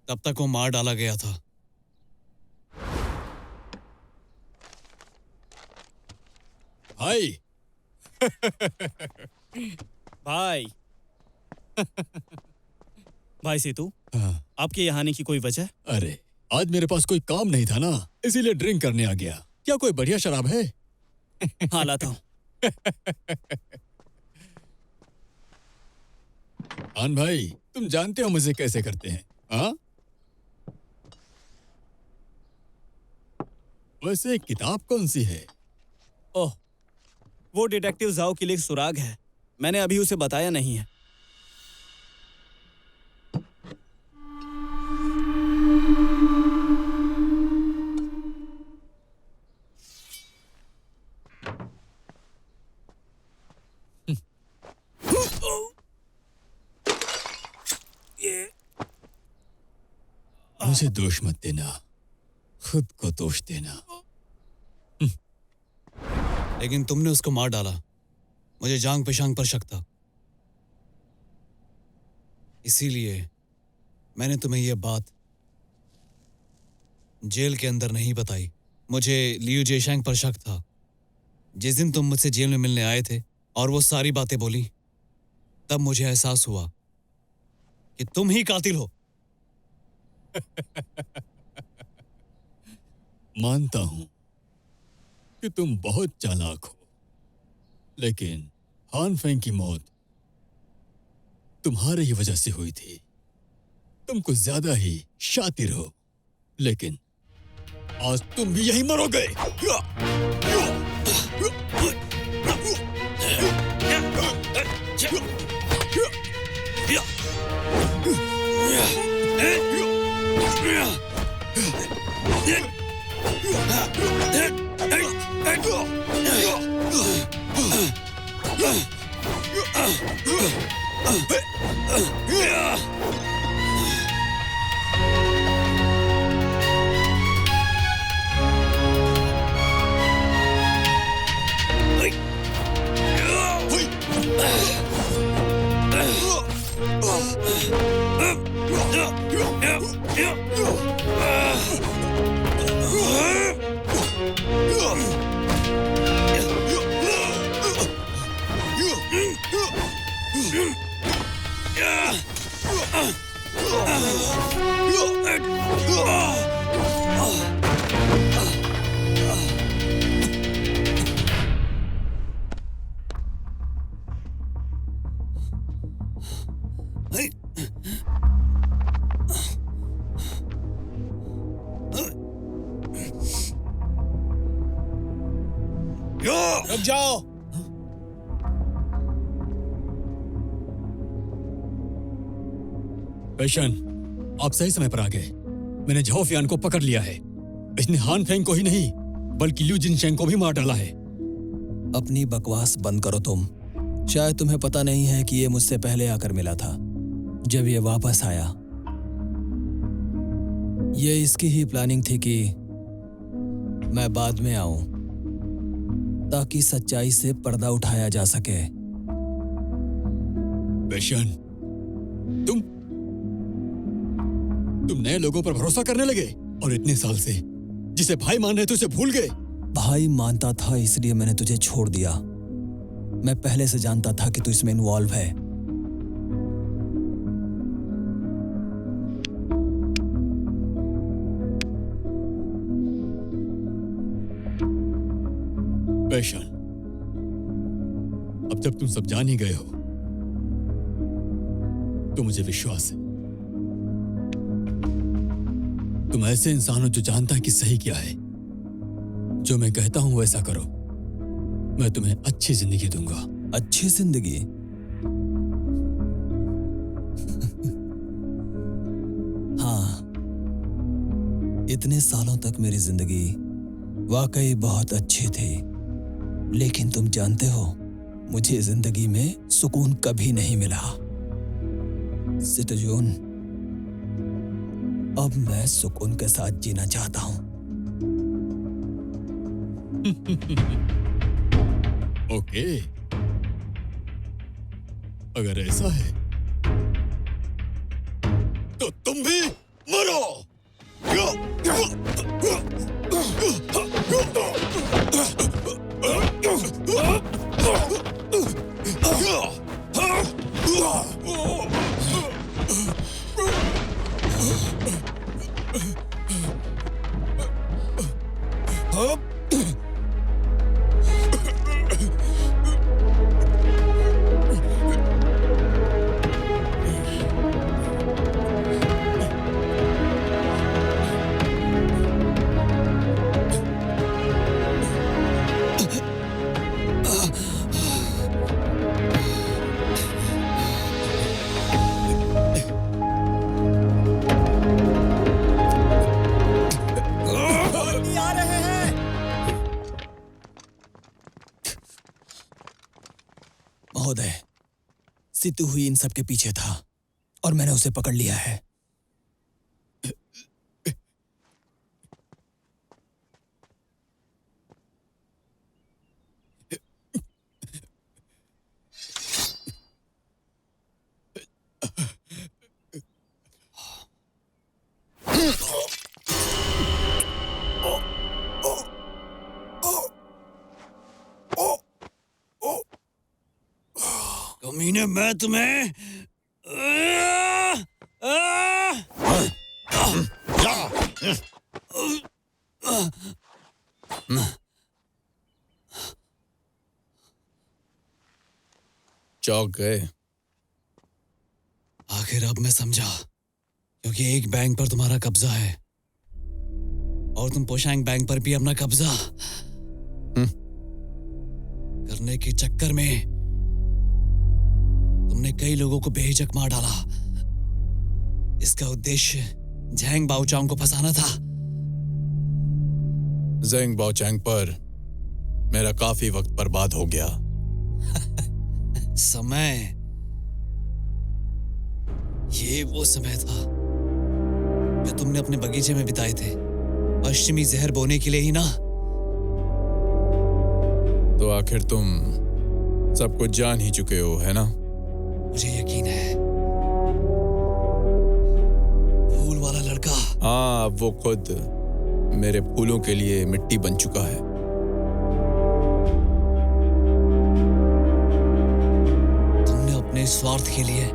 तब तक वो मार डाला गया था। भाई भाई भाई सीतू, हाँ, आपके यहाँ आने की कोई वजह? अरे आज मेरे पास कोई काम नहीं था ना, इसीलिए ड्रिंक करने आ गया। क्या कोई बढ़िया शराब है? हाँ, लाता हूँ। आन भाई, तुम जानते हो मुझे कैसे करते हैं, हाँ? वैसे किताब कौन सी है? ओह, वो डिटेक्टिव जाओ के लिए एक सुराग है। मैंने अभी उसे बताया नहीं है। मुझे दोष मत देना, खुद को दोष देना। लेकिन तुमने उसको मार डाला। मुझे जांग पेशांग पर शक था, इसीलिए मैंने तुम्हें यह बात जेल के अंदर नहीं बताई। मुझे लियू जेशैंग पर शक था। जिस दिन तुम मुझसे जेल में मिलने आए थे और वो सारी बातें बोली, तब मुझे एहसास हुआ कि तुम ही कातिल हो। मानता हूं कि तुम बहुत चालाक हो, लेकिन हान फेंग की मौत तुम्हारी ही वजह से हुई थी। तुम कुछ ज्यादा ही शातिर हो, लेकिन आज तुम भी यही मरोगे। रुक जाओ। पेशन, आप सही समय पर आ गए। मैंने झाओ फियान को पकड़ लिया है। इसने हान फेंग को ही नहीं, बल्कि लियू जिनशेंग को भी मार डाला है। अपनी बकवास बंद करो तुम। शायद तुम्हें पता नहीं है कि ये मुझसे पहले आकर मिला था। जब ये वापस आया, ये इसकी ही प्लानिंग थी कि मैं बाद में आऊं, ताकि सच्चाई से पर्दा उठाया जा सके। पेशन, तुम नए लोगों पर भरोसा करने लगे और इतने साल से जिसे भाई मान रहे थे उसे भूल गए। भाई मानता था, इसलिए मैंने तुझे छोड़ दिया। मैं पहले से जानता था कि तू इसमें इन्वॉल्व है। पेशन, अब जब तुम सब जान ही गए हो, तो मुझे विश्वास है तुम ऐसे इंसान हो जो जानता है कि सही क्या है। जो मैं कहता हूं वैसा करो, मैं तुम्हें अच्छी जिंदगी दूंगा। अच्छी जिंदगी? हाँ, इतने सालों तक मेरी जिंदगी वाकई बहुत अच्छी थी, लेकिन तुम जानते हो, मुझे जिंदगी में सुकून कभी नहीं मिला। सितजून, अब मैं सुकून के साथ जीना चाहता हूं। ओके, अगर ऐसा है तो तुम भी मरो। महोदय, सितु हुई इन सब के पीछे था और मैंने उसे पकड़ लिया है। कमीने, मैं तुम्हें चौंक गए। आखिर अब मैं समझा, क्योंकि एक बैंक पर तुम्हारा कब्जा है और तुम पोशांग बैंक पर भी अपना कब्जा करने के चक्कर में तुमने कई लोगों को बेहिचक मार डाला। इसका उद्देश्य ज़ेंग बाओचोंग को फंसाना था। ज़ेंग बाओचोंग पर मेरा काफी वक्त बर्बाद हो गया। समय, ये वो समय था जो तुमने अपने बगीचे में बिताए थे, पश्चिमी जहर बोने के लिए ही ना। तो आखिर तुम सब कुछ जान ही चुके हो, है ना? मुझे यकीन है। फूल वाला लड़का। हाँ, अब वो खुद मेरे फूलों के लिए मिट्टी बन चुका है। तुमने अपने स्वार्थ के लिए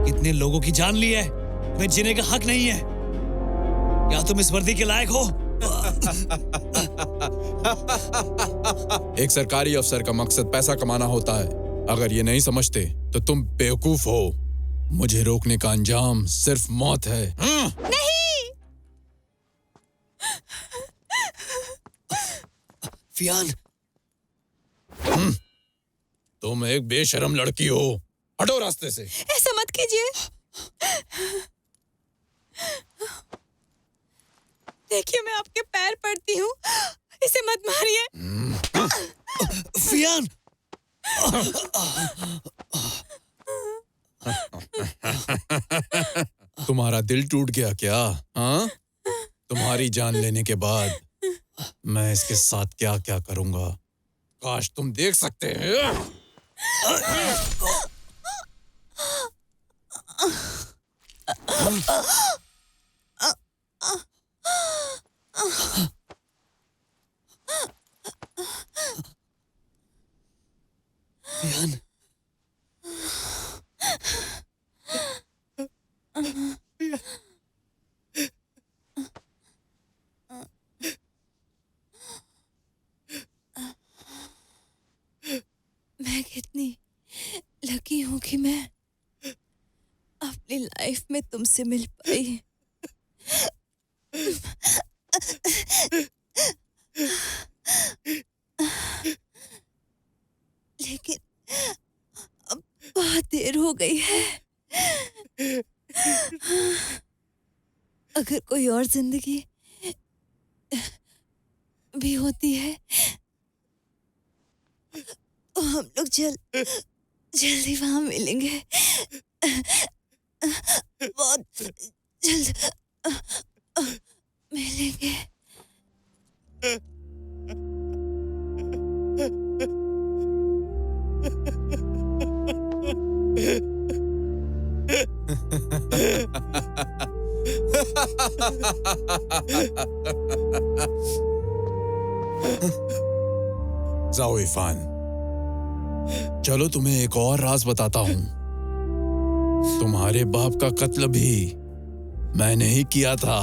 कितने लोगों की जान ली है। तुम्हें जीने का हक नहीं है। क्या तुम इस वर्दी के लायक हो? एक सरकारी अफसर का मकसद पैसा कमाना होता है। अगर ये नहीं समझते तो तुम बेवकूफ हो। मुझे रोकने का अंजाम सिर्फ मौत है। नहीं। फियान, तुम एक बेशरम लड़की हो। हटो रास्ते से। ऐसा मत कीजिए। देखिए, मैं आपके पैर पड़ती हूँ। इसे मत मारिए। फियान। तुम्हारा दिल टूट गया क्या? हाँ? तुम्हारी जान लेने के बाद मैं इसके साथ क्या क्या करूंगा, काश तुम देख सकते हैं। फियान, मैं कितनी लकी हूँ कि मैं अपनी लाइफ में तुमसे मिल पाई। लेकिन अब बहुत देर हो गई है। अगर कोई और जिंदगी भी होती है तो हम लोग जल्दी वहां मिलेंगे। बहुत जल्द मिलेंगे। जाओ इरफान, चलो तुम्हें एक और राज बताता हूं। तुम्हारे बाप का कत्ल भी मैंने ही किया था।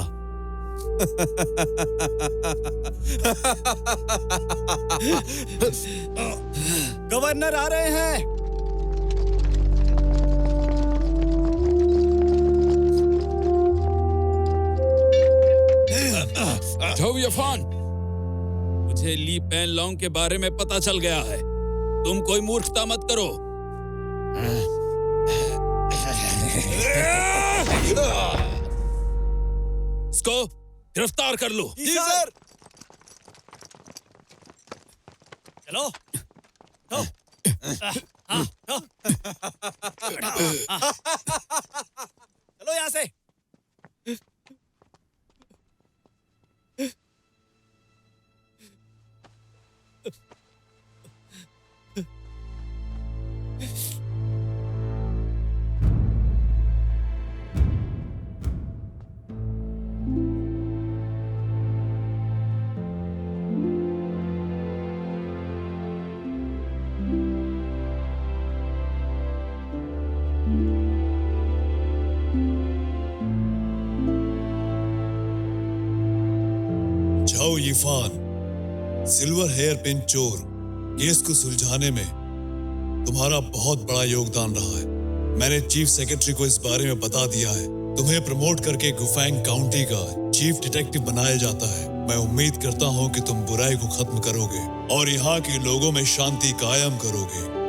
गवर्नर आ रहे हैं। जाओ इरफान, मुझे ली पेन लॉन्ग के बारे में पता चल गया है। तुम कोई मूर्खता मत करो। इसको गिरफ्तार कर लो। जी सर। चलो। चलो यहाँ से। झाओ यीफान, सिल्वर हेयर पिन चोर केस को सुलझाने में तुम्हारा बहुत बड़ा योगदान रहा है। मैंने चीफ सेक्रेटरी को इस बारे में बता दिया है। तुम्हें प्रमोट करके गुफैंग काउंटी का चीफ डिटेक्टिव बनाया जाता है। मैं उम्मीद करता हूं कि तुम बुराई को खत्म करोगे और यहाँ के लोगों में शांति कायम करोगे।